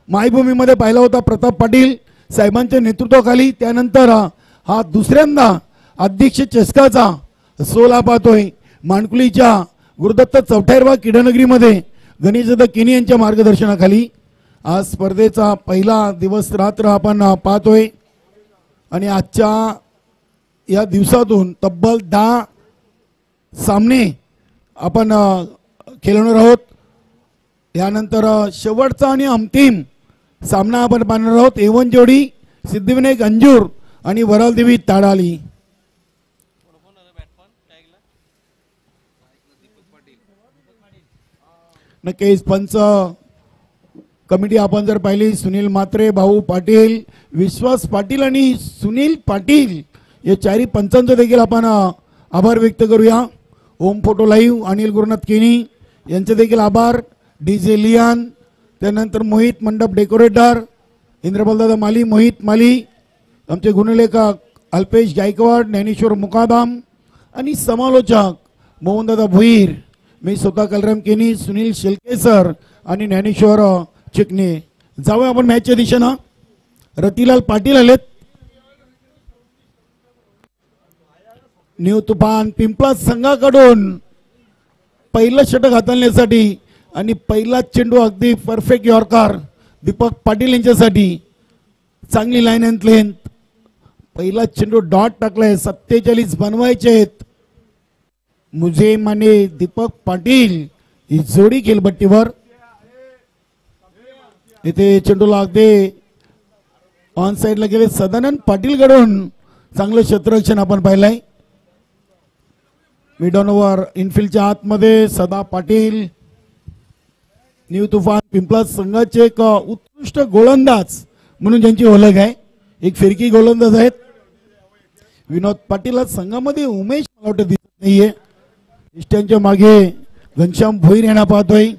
मायभूमीमध्ये पाहिला होता प्रताप पाटील साहेबांच्या नेतृत्वाखाली. त्यानंतर हा दुसऱ्यांदा अध्यक्ष चषकाचा सोला पाहतोय मानकुलीच्या गुरुदत्त चौथायरवा क्रीडानगरीमध्ये गणेशदादा केनी यांच्या मार्गदर्शनाखाली आज स्पर्धेचा पहिला दिवस रात्र आपण पाहतोय आणि आजच्या या दिवसातून तब्बल 10 सामने आपण खेळणार आहोत. यानंतर शेवटचा आणि अंतिम सामना आपण पाहणार आहोत. एवन जोडी सिद्धिविनायक अंजूर आणि वरालदेवी ताडाली. नक्कीच पंच कमिटी आपण जर पाहिली सुनील म्हात्रे, भाऊ पाटील, विश्वास पाटील आणि सुनील पाटील या चारी पंचांचा देखील आपण आभार व्यक्त करूया. ओम फोटो लाईव्ह अनिल गुरुनाथ केनी यांचे देखील आभार. डीजे लियान, त्यानंतर मोहित मंडप डेकोरेटर, इंद्रपालदादा माली, मोहित माली, आमचे गुणलेखक अल्पेश गायकवाड, ज्ञानेश्वर मुकादम आणि समालोचक मोहनदादा भोईर. मी स्वतः कलराम केनी, सुनील शेलकेसर आणि ज्ञानेश्वर चिकणे. जाऊया आपण मॅचच्या दिशेनं. रतिलाल पाटील आलेत. न्यू तुफान पिंपळा संघाकडून पहिलं षटक हाताळण्यासाठी आणि पहिला चेंडू अगदी परफेक्ट यॉर्कर दीपक पाटील यांच्यासाठी. चांगली लाईन अँड लेंथ. पहिला चेंडू डॉट टाकलाय. 47 बनवायचे आहेत. मुझे माने दीपक पाटील ही जोडी खेळपट्टीवर. इथे चेंडूला अगदी ऑन साइडला गेले. सदानंद पाटील कडून चांगलं क्षेत्ररक्षण आपण पाहिलंय. मिडॉन ओव्हर इनफिल्डच्या आतमध्ये सदा पाटील. न्यू तुफान पिंपळा संघाचे एक उत्कृष्ट गोलंदाज म्हणून ज्यांची ओळख आहे. एक फिरकी गोलंदाज आहेत. विनोद पाटील आज संघामध्ये उमेश मला वाटतं दिसत नाहीये. इष्टांच्या मागे घनश्याम भोईर यांना पाहतोय.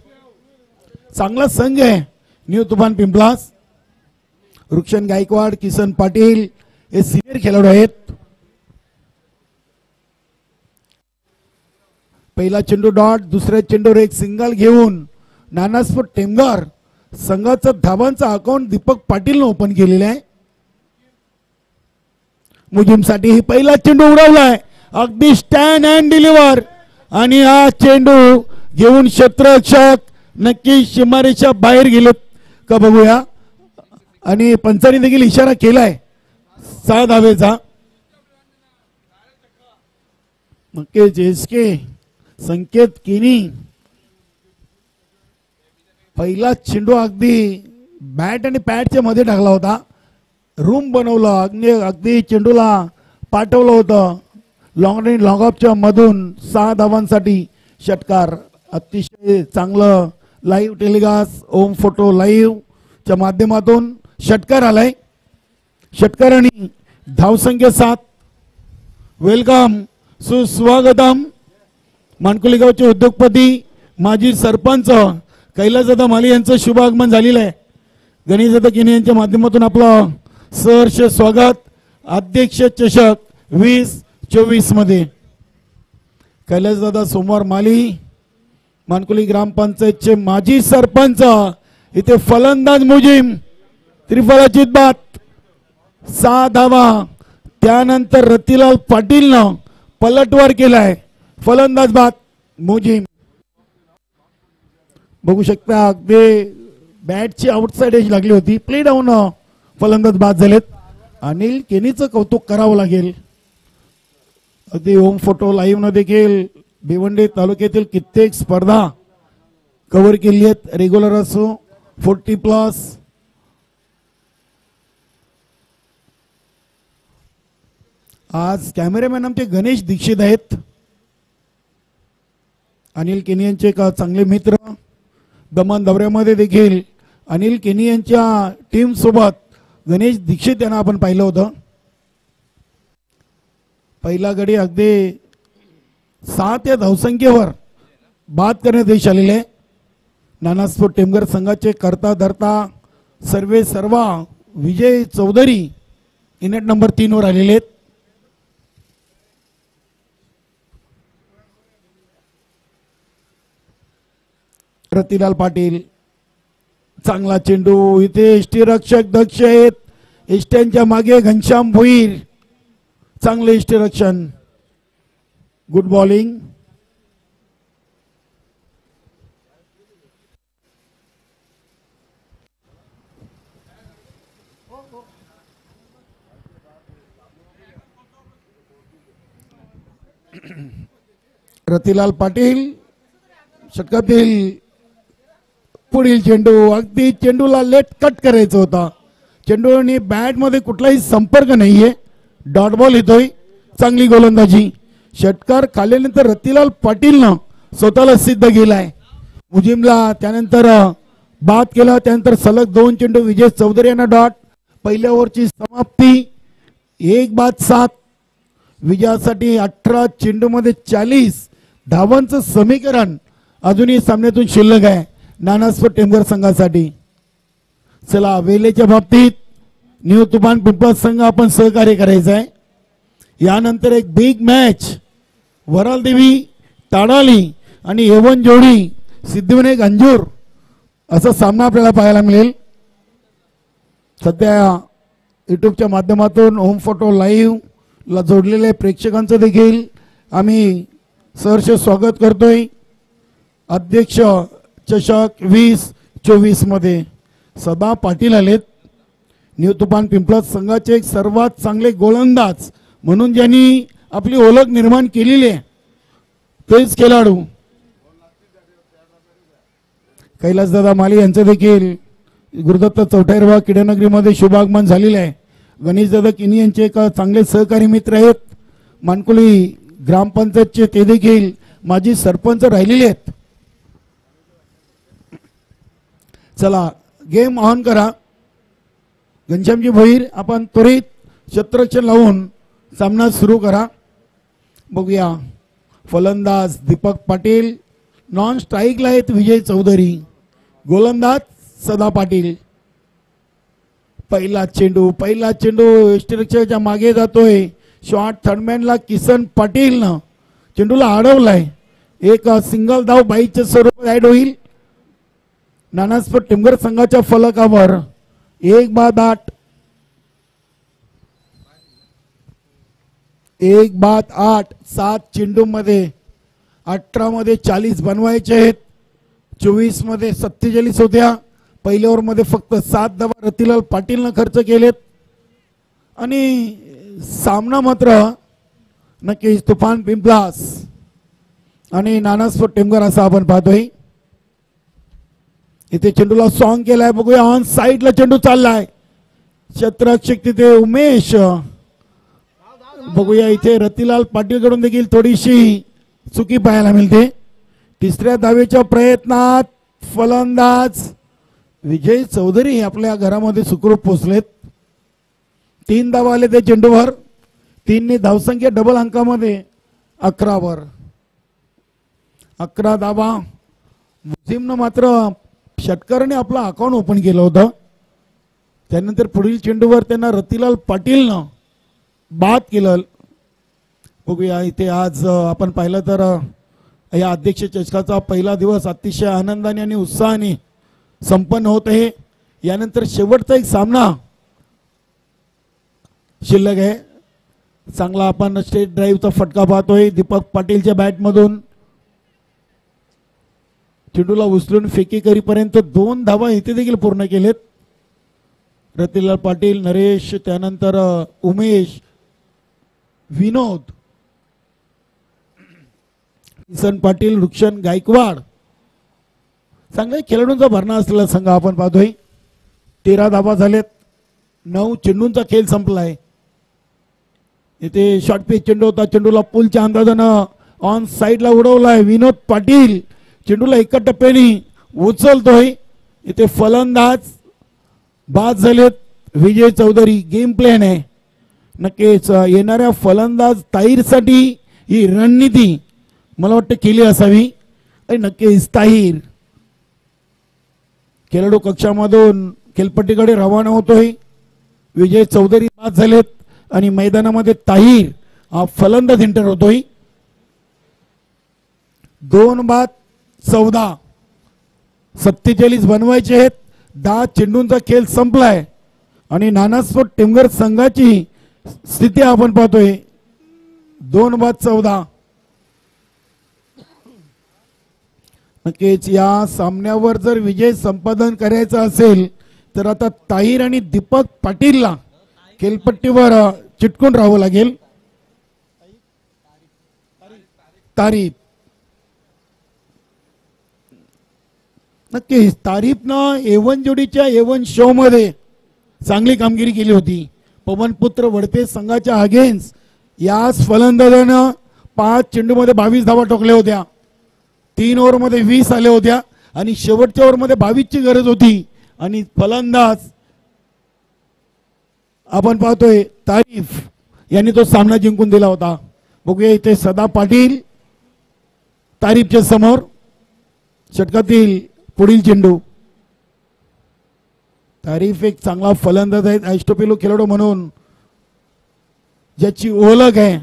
चांगला संघ आहे न्यू तुफान पिंपलास. रुक्षण गायकवाड, किसन पाटील हे सिनियर खेळाडू आहेत. पहिला चेंडू डॉट, दुसऱ्या चेंडूवर एक सिंगल घेऊन नानास्फोट टेमगार संघाचा धावांचा अकाउंट दीपक पाटीलने ओपन केलेला आहे. मुजीमसाठी ही पहिला चेंडू उडवलाय. अगदी स्टँड अँड डिलिव्हर आणि हा चेंडू घेऊन क्षेत्ररक्षक नक्की सीमारेषा बाहेर गेलेत का बघूया. आणि पंचांनी देखील इशारा केलाय 6 धावेचा. नक्कीच एसके संकेत केनी पहिला चेंडू अगदी बॅट आणि पॅडच्या मध्ये टाकला होता. रूम बनवलं. अगदी चेंडूला पाठवलं होतं. लॉंग रेंज लॉंग ऑफच्या मधून 6 धावांसाठी षटकार. अतिशय चांगलं लाईव्ह टेलिकास्ट ओम फोटो लाईव्ह च्या माध्यमातून षटकार आलाय. षटकारांनी धावसंख्या 7. वेलकम, सुस्वागतम. मानकुली गावचे उद्योगपती माजी सरपंच कैलासदादा माली यांचं शुभ आगमन झालेलं आहे. गणेशदादा केनी यांच्या माध्यमातून आपलं सहर्ष स्वागत. अध्यक्ष चषक 2024 मध्ये कैलासदादा सोमवार माली मानकुली ग्रामपंचायतचे माजी सरपंच. इथे फलंदाज मुजीम त्रिफळाची बात 6 धावा. त्यानंतर रतिलाल पाटीलनं पलटवार केलाय. फलंदाज बाद मुजीम. बघू शकता अगदी बॅटची आउटसाइड एज लागली होती. प्ले डाऊन फलंदाज बाद झालेत. अनिल केनीचं कौतुक करावं लागेल. अगदी ओम फोटो लाईव्ह न देखील भिवंडी तालुक्यातील कित्येक स्पर्धा कव्हर केली आहेत. रेग्युलर असो 40+. आज कॅमेरामॅन आमचे गणेश दीक्षित आहेत. अनिल केनी यांचे एक चांगले मित्र. दमन दौऱ्यामध्ये देखील अनिल केनी यांच्या टीम सोबत गणेश दीक्षित यांना आपण पाहिलं होतं. पहिला गडी अगदी 7 या धावसंख्येवर बाद करण्यात यश आलेले आहे. नानास्फोट टेमगर संघाचे करता धरता सर्वा विजय चौधरी इनेट नंबर 3 वर आलेले आहेत. रतिलाल पाटील चांगला चेंडू. इथे एसटी रक्षक दक्ष आहेत. एसट्यांच्या मागे घनश्याम भोईर चांगले इष्टरक्षण, गुड बॉलिंग. रतिलाल पाटील षटकातील पुढील चेंडू, अगदी चेंडूला लेट कट करायचा होता. चेंडू आणि बॅट मध्ये कुठलाही संपर्क नाहीये. डॉट बॉल येतोय. चांगली गोलंदाजी. षटकार खाल्ल्यानंतर रतिलाल पाटीलनं स्वतःला सिद्ध केलाय. मुजीमला त्यानंतर बाद केला. त्यानंतर सलग 2 चेंडू विजय चौधरी यांना डॉट. पहिल्या ओव्हरची समाप्ती 1-7. विजयासाठी 18 चेंडूमध्ये 40 धावांचं समीकरण अजूनही सामन्यातून शिल्लक आहे नानास्पर टेमघर संघासाठी. चला वेलेच्या बाबतीत न्यू तुफान पिंपळ संघ आपण सहकार्य करायचं आहे. यानंतर एक बिग मॅच वरालदेवी ताडाली आणि एवन जोडी सिद्धिविनायक अंजूर असा सामना आपल्याला पाहायला मिळेल. सध्या युट्यूबच्या माध्यमातून होम फोटो लाईव्ह ला जोडलेल्या प्रेक्षकांचं देखील आम्ही सहर्ष स्वागत करतोय. अध्यक्ष चषक 2024 मध्ये सदा पाटील आलेत. न्यू तुफान पिंपळा संघाचे एक सर्वात चांगले गोलंदाज म्हणून ज्यांनी आपली ओळख निर्माण केलेली आहे तेच खेळाडू कैलासदादा माली यांचं देखील गुरुदत्त चौटाईरवा क्रीडानगरीमध्ये शुभागमन झालेलं आहे. गणेशदादा किनी यांचे एक चांगले सहकारी मित्र आहेत. मानकुली ग्रामपंचायतचे ते देखील माजी सरपंच राहिलेले आहेत. चला गेम ऑन करा. घनश्यामजी भोईर आपण त्वरित क्षेत्ररक्षण लावून सामना सुरू करा. बघूया फलंदाज दीपक पाटील, नॉन स्ट्राईकला आहेत विजय चौधरी, गोलंदाज सदा पाटील. पहिला चेंडू क्षेत्ररक्षकाच्या मागे जातोय. शॉट थर्डमॅनला किसन पाटीलनं चेंडूला अडवलाय. एक सिंगल धाव बाईच्या स्वरूपात ऍड होईल. नानास्पर टेमघर संघाच्या फलकावर 1-8 7 चेंडू मध्ये 18 मध्ये 40 बनवायचे आहेत. 24 मध्ये 47 होत्या. पहिल्या ओव्हर मध्ये फक्त 7 धावा रतिलाल पाटीलनं खर्च केलेत आणि सामना मात्र नक्कीच तुफान पिंपलास आणि नानास्पर टेमघर असा आपण पाहतोय. इथे चेंडूला सॉंग केलाय. बघूया ऑन साइडला चेंडू चाललाय. क्षेत्ररक्षक तिथे उमेश. बघूया इथे रतिलाल पाटील कडून देखील थोडीशी चुकी पाहायला मिळते. तिसऱ्या धावेच्या प्रयत्नात फलंदाज विजय चौधरी आपल्या घरामध्ये सुखरूप पोहोचलेत. 3 धावा आले त्या चेंडूवर. 3 धावसंख्या डबल अंकामध्ये 11 वर. 11 धावा. मुझीमनं मात्र षटकाराने आपलं अकाउंट ओपन केलं होतं. त्यानंतर पुढील चेंडूवर त्यांना रतिलाल पाटीलनं बाद केलं. बघूया इथे आज आपण पाहिलं तर या अध्यक्ष चषकाचा पहिला दिवस अतिशय आनंदाने आणि उत्साहाने संपन्न होत आहे. यानंतर शेवटचा एक सामना शिल्लक आहे. चांगला आपण स्टेट ड्राईव्हचा फटका पाहतोय दीपक पाटीलच्या बॅटमधून. चेंडूला उचलून फेकी करीपर्यंत 2 धावा इथे देखील पूर्ण केलेत. रतिलाल पाटील, नरेश, त्यानंतर उमेश, विनोद, किसन पाटील, रुक्षण गायकवाड चांगल्या खेळाडूंचा भरणा असलेला संघ आपण पाहतोय. 13 धावा झालेत. 9 चेंडूंचा खेळ संपलाय. इथे शॉर्ट पिच चेंडू होता. चेंडूला पुलच्या अंदाजानं ऑन साइडला उडवलाय. विनोद पाटील चेंडूला एका टप्प्याने उचलतोय. इथे फलंदाज बाद झालेत विजय चौधरी. गेम प्लॅन आहे नक्कीच येणाऱ्या फलंदाज ताहीरसाठी ही रणनीती मला वाटतं केली असावी. आणि नक्कीच ताहीर खेळाडू कक्षामधून खेळपट्टीकडे रवाना होतोय. विजय चौधरी बाद झालेत आणि मैदानामध्ये ताहीर हा फलंदाज एंटर होतोय. 2-14 47 बनवायचे आहेत. 10 चेंडूंचा खेळ संपलाय आणि नानास्पर टेमघर संघाची स्थिती आपण पाहतोय 2-14. नक्कीच या सामन्यावर जर विजय संपादन करायचा असेल तर आता ताहिर आणि दीपक पाटीलला खेळपट्टीवर चिटकून राहावं लागेल. तारीफ नक्कीच तारीफनं A1 जोडीच्या A1 शो मध्ये चांगली कामगिरी केली होती. पवनपुत्र वडपे संघाच्या अगेन्स्ट याच फलंदाजानं 5 चेंडूमध्ये 22 धावा ठोकल्या होत्या. 3 ओव्हरमध्ये 20 आल्या होत्या आणि शेवटच्या ओव्हरमध्ये 22 ची गरज होती आणि फलंदाज आपण पाहतोय तारीफ यांनी तो सामना जिंकून दिला होता. बघूया इथे सदा पाटील तारीफच्या समोर षटकातील पुढील चेंडू. तारीफ एक चांगला फलंदाज आहे. अष्टपैलू खेळाडू म्हणून ज्याची ओळख आहे.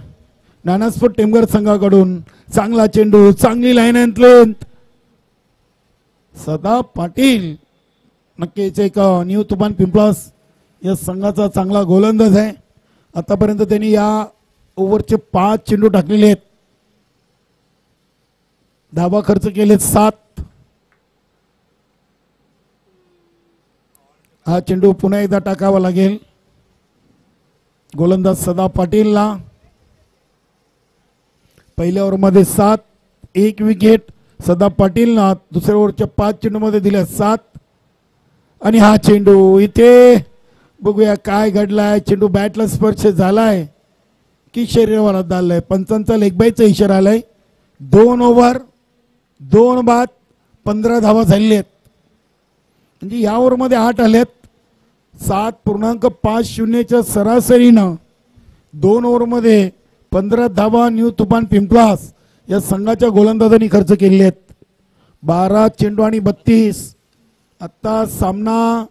नानास्फोट टेमघर संघाकडून चांगला चेंडू, चांगली लाईन अँड लेंथ. सदा पाटील नक्कीच एक न्यू तुफान पिंपळास या संघाचा चांगला गोलंदाज आहे. आतापर्यंत त्यांनी या ओव्हरचे 5 चेंडू टाकलेले आहेत. धावा खर्च केले 7. हा चेंडू पुन्हा एकदा टाकावा लागेल. गोलंदाज सदा पाटीलला पहिल्या ओव्हरमध्ये 7, 1 विकेट. सदा पाटीलना दुसऱ्या ओव्हरच्या 5 चेंडूमध्ये दिल्या 7. आणि हा चेंडू इथे बघूया काय घडलाय. चेंडू बॅटला स्पर्श झालाय की शरीरावर आदळलाय. पंचांचा लेगबाईचा इशारा आलाय. 2 ओव्हर 2 बाद 15 धावा झालेल्या आहेत. म्हणजे या ओव्हरमध्ये 8 आल्यात. 7.50च्या सरासरीनं 2 ओव्हरमध्ये 15 धावा न्यू तुफान पिंपळास या संघाच्या गोलंदाजांनी खर्च केले आहेत. 12 चेंडू आणि 32. आता सामना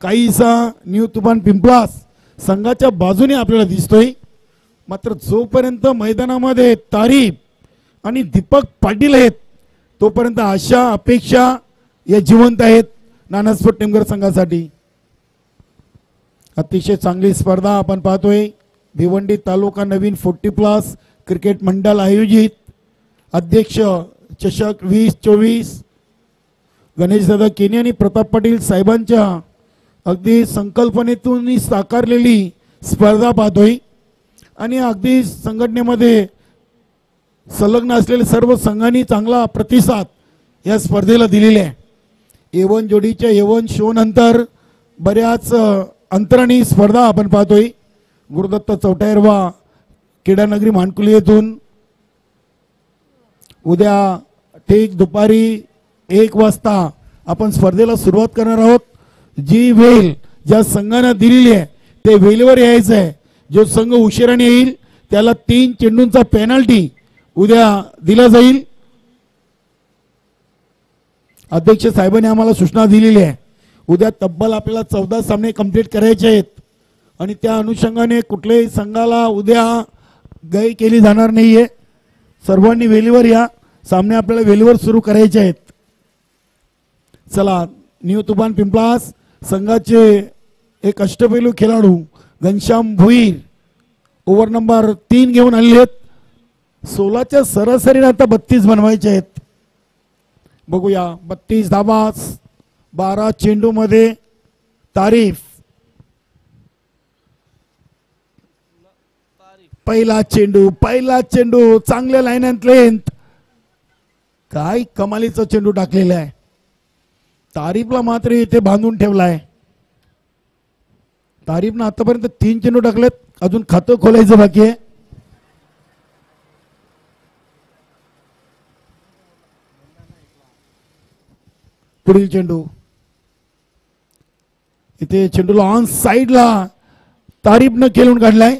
काहीसा न्यू तुफान पिंपळास संघाच्या बाजूने आपल्याला दिसतोय. मात्र जोपर्यंत मैदानामध्ये तारीफ आणि दीपक पाटील आहेत तोपर्यंत आशा अपेक्षा या जिवंत आहेत नानास्फोट टेमघर संघासाठी. अतिशय चांगली स्पर्धा आपण पाहतोय. भिवंडी तालुका नवीन 40+ क्रिकेट मंडळ आयोजित अध्यक्ष चषक 2024 गणेशदादा केनी आणि प्रताप पाटील साहेबांच्या अगदी संकल्पनेतून साकारलेली स्पर्धा पाहतोय. आणि अगदी संघटनेमध्ये संलग्न असलेल्या सर्व संघांनी चांगला प्रतिसाद या स्पर्धेला दिलेला आहे. A1 जोडीच्या A1 शो नंतर बऱ्याच अंतराने स्पर्धा आपण पाहतोय. गुरुदत्त चौटायरवा क्रीडानगरी मानकुली येथून उद्या ठीक दुपारी 1 वाजता आपण स्पर्धेला सुरुवात करणार आहोत. जी वेळ ज्या संघानं दिलेली आहे ते वेळेवर यायचं आहे. जो संघ उशिराने येईल त्याला 3 चेंडूंचा पेनल्टी उद्या दिला जाईल. अध्यक्ष साहेबांनी आम्हाला सूचना दिलेली आहे. उद्या तब्बल आपल्याला 14 सामने कंप्लीट करायचे आहेत आणि त्या अनुषंगाने कुठल्याही संघाला उद्या गय केली जाणार नाहीये. सर्वांनी वेळेवर या. सामने आपल्याला वेळेवर सुरू करायचे आहेत. चला न्यू तुफान पिंपळास संघाचे एक अष्टपैलू खेळाडू घनश्याम भुईर ओव्हर नंबर 3 घेऊन आले आहेत. 16च्या सरासरीने आता 32 बनवायचे आहेत. बघूया 32 धावा 12 चेंडू मध्ये. तारीफ पहिला चेंडू चांगल्या लाईन अँड लेंथ. काय कमालीचा चेंडू टाकलेला आहे. तारीफला मात्र इथे बांधून ठेवलाय. तारीफनं आतापर्यंत 3 चेंडू टाकलेत. अजून खातं खोलायचं बाकी आहे. पुढील चेंडू इथे चेंडूला ऑन साइडला तारीफनं खेळून काढलाय.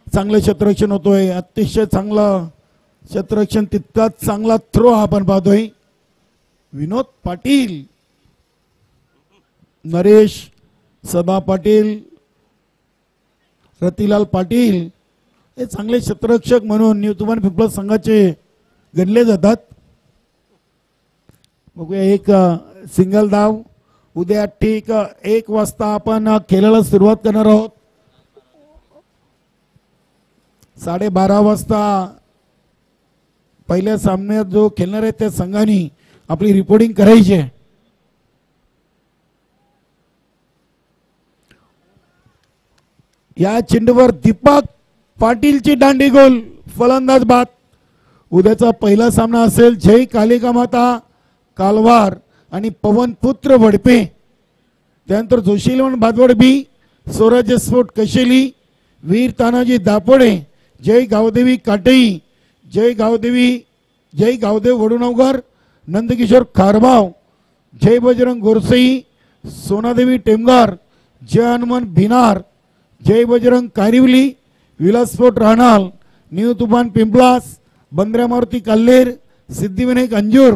चांगलं क्षेत्ररक्षण होतोय. अतिशय चांगलं क्षेत्ररक्षण. तितकाच चांगला थ्रो आपण पाहतोय. विनोद पाटील, नरेश, सदा पाटील, रतिलाल पाटील हे चांगले क्षेत्ररक्षक म्हणून न्यू तुफान पिंपळास संघाचे गणले जातात. बघूया एक सिंगल धाव. उद्या ठीक 1 वाजता आपण खेळायला सुरुवात करणार आहोत. 12:30 वाजता पहिल्या सामन्यात जो खेळणार आहे त्या संघाने आपली रिपोर्टिंग करायची आहे. या चेंडूवर दीपक पाटीलची दांडी गोल, फलंदाज बाद. उद्याचा पहिला सामना असेल जय कालिका माता कालवार आणि पवन पुत्र वडपे. त्यानंतर जोशी इलेव्हन भादवड बी, स्वराज्य स्पोर्ट कशेली, वीर तानाजी दापोडे, जय गावदेवी काटई, जय गावदेव वडुनवगर, नंदकिशोर खारबाव, जय बजरंग गोरसई, सोनादेवी टेमगार, जय हनुमान भिनार, जय बजरंग कारिवली, विलास स्पोर्ट राहणाल, न्यू तुफान पिंपलास, बंद्र्या मारुती काल्हेर, सिद्धिविनायक अंजूर,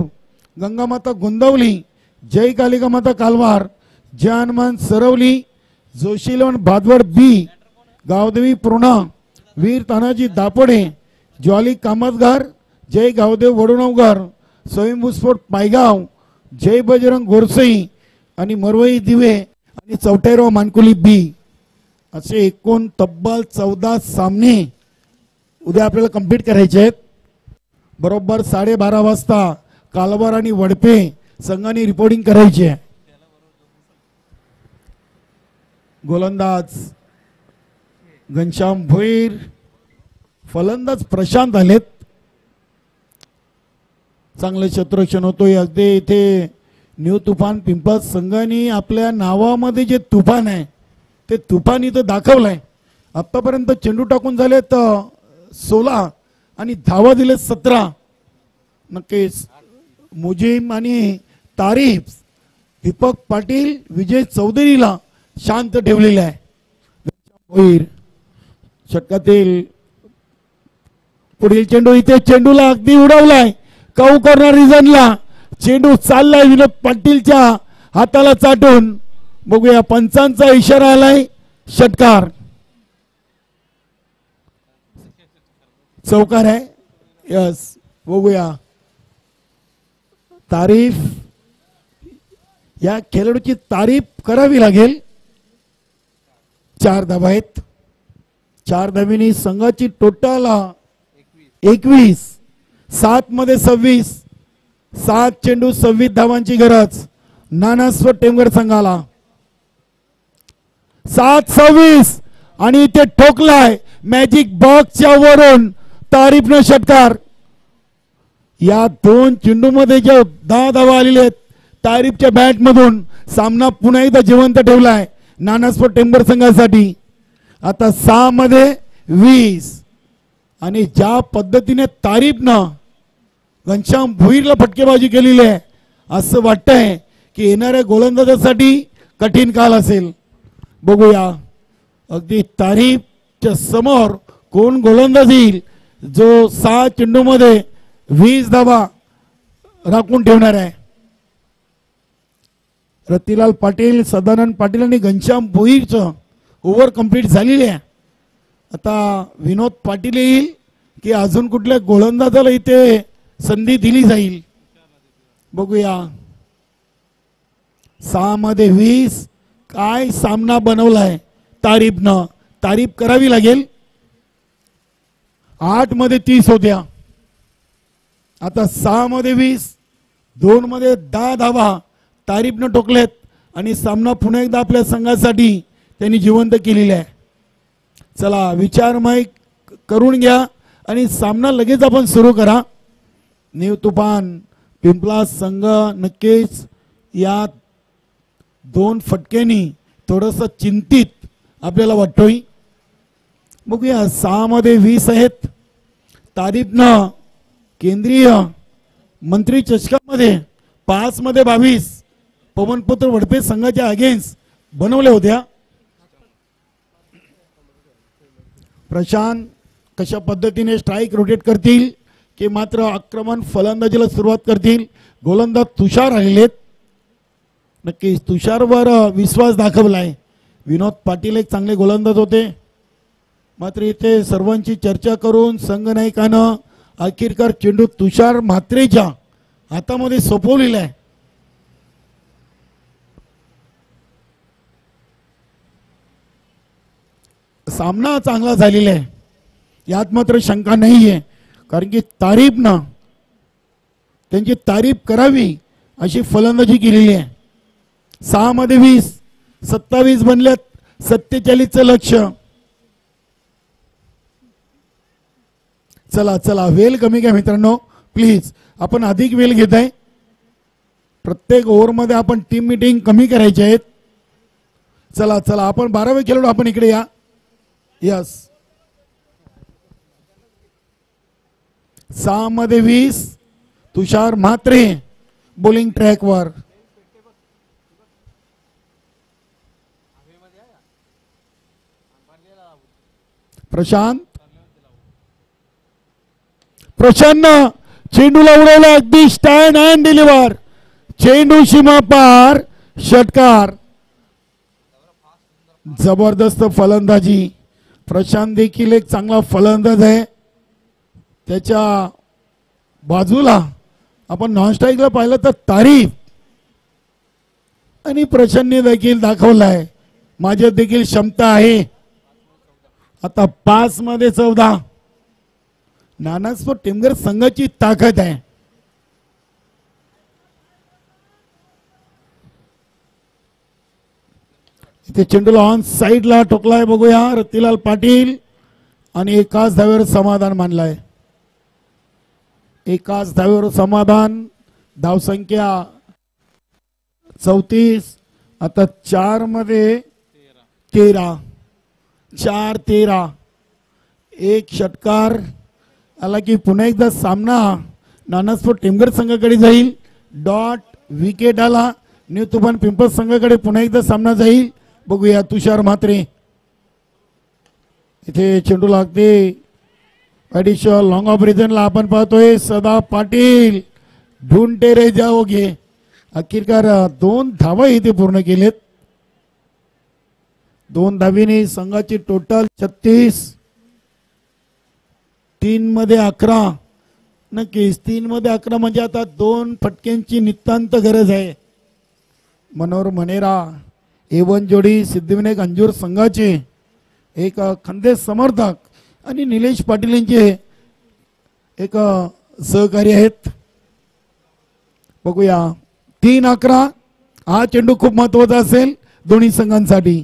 गंगामाता गोंदवली, जय कालिका माता कालवार, जय हनुमान सरवली, जोशी इलेव्हन भादवड बी, गावदेवी पूर्णा, वीर तानाजी दापोडे, ज्वाली कामतगार, जय गावदेव वडुनवगर, स्वयंभू स्पोर्ट पायगाव, जय बजरंग गोरसई आणि मरवई दिवे आणि चौटेराव मानकुली बी. असे एकूण तब्बल 14 सामने उद्या आपल्याला कंप्लीट करायचे आहेत. बरोबर 12:30 वाजता कालवार आणि वडपे संघाने रिपोर्टिंग करायची आहे. गोलंदाज घनश्याम भोईर, फलंदाज प्रशांत आलेत. चांगलं क्षेत्ररक्षण होतोय. अगदी इथे न्यू तुफान पिंपळस संघाने आपल्या नावामध्ये जे तुफान आहे ते तुफान इथं दाखवलंय. आतापर्यंत चेंडू टाकून झालेत 16 आणि धावा दिले 17. नक्कीच मुजीम आणि तारीफ दीपक पाटील, विजय चौधरीला शांत ठेवलेला आहे. भोईर षटकातील पुढील चेंडू, इथे चेंडूला अगदी उडवलाय. काऊ कॉर्नर रिजनला चेंडू चाललाय विनोद पाटीलच्या हाताला चाटून. बघूया पंचांचा इशारा आलाय. षटकार चौकार आहे. यस, बघूया. तारीफ, या खेळाडूची तारीफ करावी लागेल. 4 धावा आहेत. 4 धावींनी संघाची टोटल 21, 7 मध्ये 26, 7 चेंडू 26 धावांची गरज नानास्व टेमगर संघाला. 7-26 आणि ते ठोकलाय मॅजिक बॉक्सच्या वरून तारीफनं षटकार. या 2 चेंडूमध्ये जे 10 धावा आलेले आहेत तारीफच्या बॅट मधून सामना पुन्हा एकदा जिवंत ठेवलाय नानास्व टेमगर संघासाठी. आता 6 मध्ये 20 आणि ज्या पद्धतीने तारीफनं घनश्याम भोईरला फटकेबाजी केलेली आहे असं वाटतंय की येणाऱ्या गोलंदाजासाठी कठीण काल असेल. बघूया अगदी तारीफच्या समोर कोण गोलंदाज येईल जो 6 चेंडूमध्ये 20 धावा राखून ठेवणार आहे. रतिलाल पाटील, सदानंद पाटील आणि घनश्याम भोईरचं ओव्हर कंप्लीट झालेली आहे. आता विनोद पाटील येईल की अजून कुठल्या गोलंदाजाला इथे संधी दिली जाईल. बघूया. 6 मध्ये 20 काय सामना बनवलाय तारीफनं. तारीफ करावी लागेल. 8 मध्ये 30 होत्या. आता 6 मध्ये 20, 2 मध्ये 10 धावा तारीफनं ठोकलेत आणि सामना पुन्हा एकदा आपल्या संघासाठी त्यांनी जिवंत केलेला आहे. चला विचारमय करून घ्या आणि सामना लगेच आपण सुरू करा. न्यू तुफान पिंपलास संघ नक्कीच या 2 फटक्यांनी थोडंसं चिंतित आपल्याला वाटतोय. बघूया. 6 मध्ये 20 आहेत. तारीफनं केंद्रीय मंत्री चषकामध्ये 5 मध्ये 22 पवनपुत्र वडपे संघाच्या अगेन्स्ट बनवल्या होत्या. प्रशांत कशा पद्धतीने स्ट्राईक रोटेट करतील की मात्र आक्रमण फलंदाजीला सुरुवात करतील. गोलंदाज तुषार आलेत. नक्कीच तुषारवर विश्वास दाखवलाय. विनोद पाटील एक चांगले गोलंदाज होते. मात्र इथे सर्वांची चर्चा करून संघनायकानं अखेरकार चेंडू तुषार म्हात्रेच्या हातामध्ये सोपवलेला आहे. सामना चांगला झालेला आहे. यात मात्र शंका नाही आहे, कारण की तारीफ ना त्यांची तारीफ करावी अशी फलंदाजी केलेली आहे. 6 मध्ये 20, 27 बनल्यात, 47चं लक्ष. चला चला वेल कमी घ्या मित्रांनो प्लीज, आपण अधिक वेल घेत आहे. प्रत्येक ओव्हरमध्ये आपण टीम मीटिंग कमी करायची आहेत. चला चला आपण 12वे खेळाडू आपण इकडे या. यस 6 मध्ये 20 तुषार म्हात्रे बॉलिंग ट्रॅकवर. प्रशांतनं चेंडूला उडवला, अगदी स्टँड अँड डिलिव्हर, चेंडू सीमा पार, षटकार. जबरदस्त फलंदाजी. प्रशांत देखील एक चांगला फलंदाज आहे. त्याच्या बाजूला आपण नॉन स्ट्राईकला पाहिलं तर तारीफ, आणि प्रशांतने देखील दाखवलाय माझ्यात देखील क्षमता आहे. आता 5 मध्ये 14 नानास्पोर्ट टिमगर संघाची ताकद आहे. इथे चेंडूला ऑन साइडला ठोकलाय, बघूया रतिलाल पाटील, आणि एकाच धावेवर समाधान मानलाय. एकाच धावेवर समाधान. धावसंख्या 34. आता 4 मध्ये 13, 4-13, एक षटकार आला की पुन्हा एकदा सामना नानास्पोर्ट टिमगर संघाकडे जाईल. डॉट विकेट आला, न्यू तुफान पिंपळ संघाकडे पुन्हा एकदा सामना जाईल. बघूया तुषार म्हात्रे, इथे चेंडू लागते ॲडिशनल लॉंग ऑफ रिजनला आपण पाहतोय सदा पाटील, ढूंढते रे जाओगे. अखेरकार 2 धावा इथे पूर्ण केलेत. 2 धावीने संघाची टोटल 36. 3 मध्ये 11, नक्कीच 3 मध्ये 11 म्हणजे आता 2 फटक्यांची नितांत गरज आहे. मनोहर मनेरा A1 जोडी सिद्धिविनायक अंजूर संघाचे एक खंदेश समर्थक आणि निलेश पाटील यांचे एक सहकारी आहेत. बघूया 3-11, हा चेंडू खूप महत्वाचा असेल दोन्ही संघांसाठी.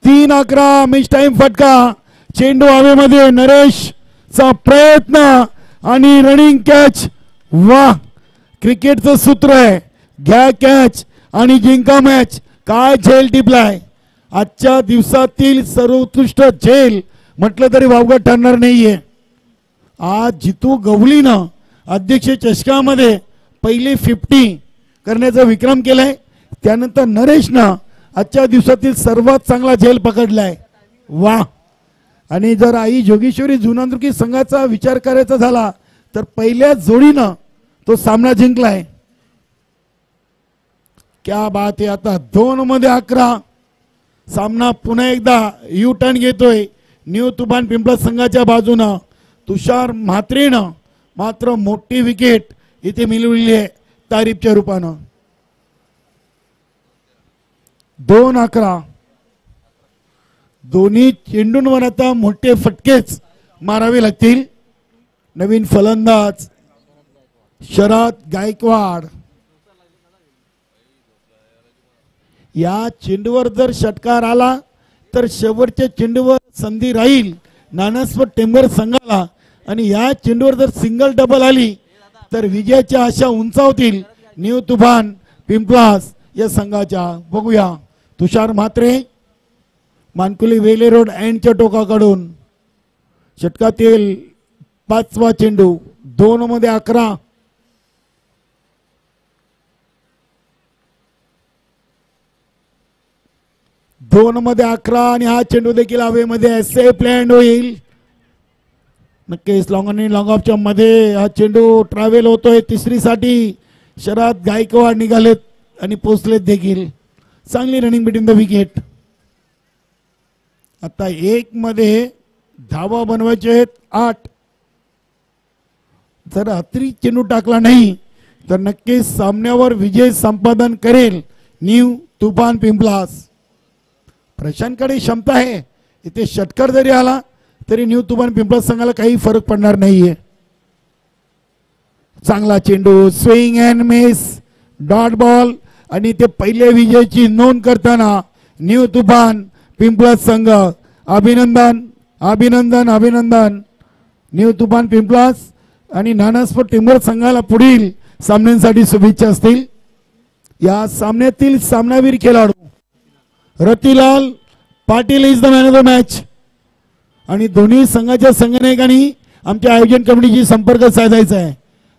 3-11 मिस टाइम फटका, चेंडू हवेमध्ये, नरेशचा प्रयत्न आणि रनिंग कॅच. वाह, क्रिकेटचं सूत्र आहे, घ्या कॅच आणि जिंका मॅच. काय झेल टिपलाय, आजच्या दिवसातील सर्वोत्कृष्ट झेल म्हटलं तरी वावगं ठरणार नाहीये. आज जितू गवलीनं अध्यक्ष चषकामध्ये पहिले 50 करण्याचा विक्रम केलाय. त्यानंतर नरेशनं आजच्या दिवसातील सर्वात चांगला झेल पकडलाय. वा, आणि जर आई जोगेश्वरी जुनांदुर्गी संघाचा विचार करायचा झाला तर पहिल्या जोडीनं तो सामना जिंकलाय. क्या बात आहे. आता 2 मध्ये 11, सामना पुन्हा एकदा यू टर्न घेतोय न्यू तुफान पिंपळ संघाच्या बाजूनं. तुषार म्हात्रेनं मात्र मोठी विकेट इथे मिळवली आहे तारीफच्या रूपानं. 2-11, दोन्ही चेंडूंवर आता मोठे फटकेच मारावे लागतील. नवीन फलंदाज शरद गायकवाड. या चेंडूवर जर षटकार आला तर शेवटच्या चेंडूवर संधी राहील नानास्पोर्ट टिमगर संघाला, आणि या चेंडूवर जर सिंगल डबल आली तर विजयाच्या आशा उंचावतील न्यू तुफान पिंपलास या संघाच्या. बघूया तुषार म्हात्रे, मानकुली वेले रोड एंडच्या टोकाकडून षटकातील 5वा चेंडू. 2 मध्ये 11, 2 मध्ये 11, आणि हा चेंडू देखील हवेमध्ये सेफ लँड होईल. नक्कीच लॉंग आणि लॉंग ऑफच्या मध्ये हा चेंडू ट्रॅव्हल होतोय. तिसरीसाठी शरद गायकवाड निघालेत आणि पोचलेत देखील. चांगली रनिंग बिटवीन द विकेट. आता 1 मध्ये धावा बनवायचे आहेत 8. जर अतिरिक्त चेंडू टाकला नाही तर नक्कीच सामन्यावर विजय संपादन करेल न्यू तुफान पिंपलास. प्रशांतकडे क्षमता आहे, इथे षटकार जरी आला तरी न्यू तुफान पिंपळा संघाला काही फरक पडणार नाहीये. चांगला चेंडू, swing and miss, dot ball आणि ते पहिल्या विजयाची नोंद करताना न्यू तुफान पिंपळा संघ अभिनंदन अभिनंदन अभिनंदन. न्यू तुफान पिंपळा आणि नानास्पोर्ट टिंबर संघाला पुढील सामन्यांसाठी शुभेच्छा असतील. या सामन्यातील सामनावीर खेळाडू Ratilal Patil is the man of the match. आणि दोन्ही संघाच्या संघनायकांनी आमच्या आयोजन कमिटीशी संपर्क साधायचा आहे.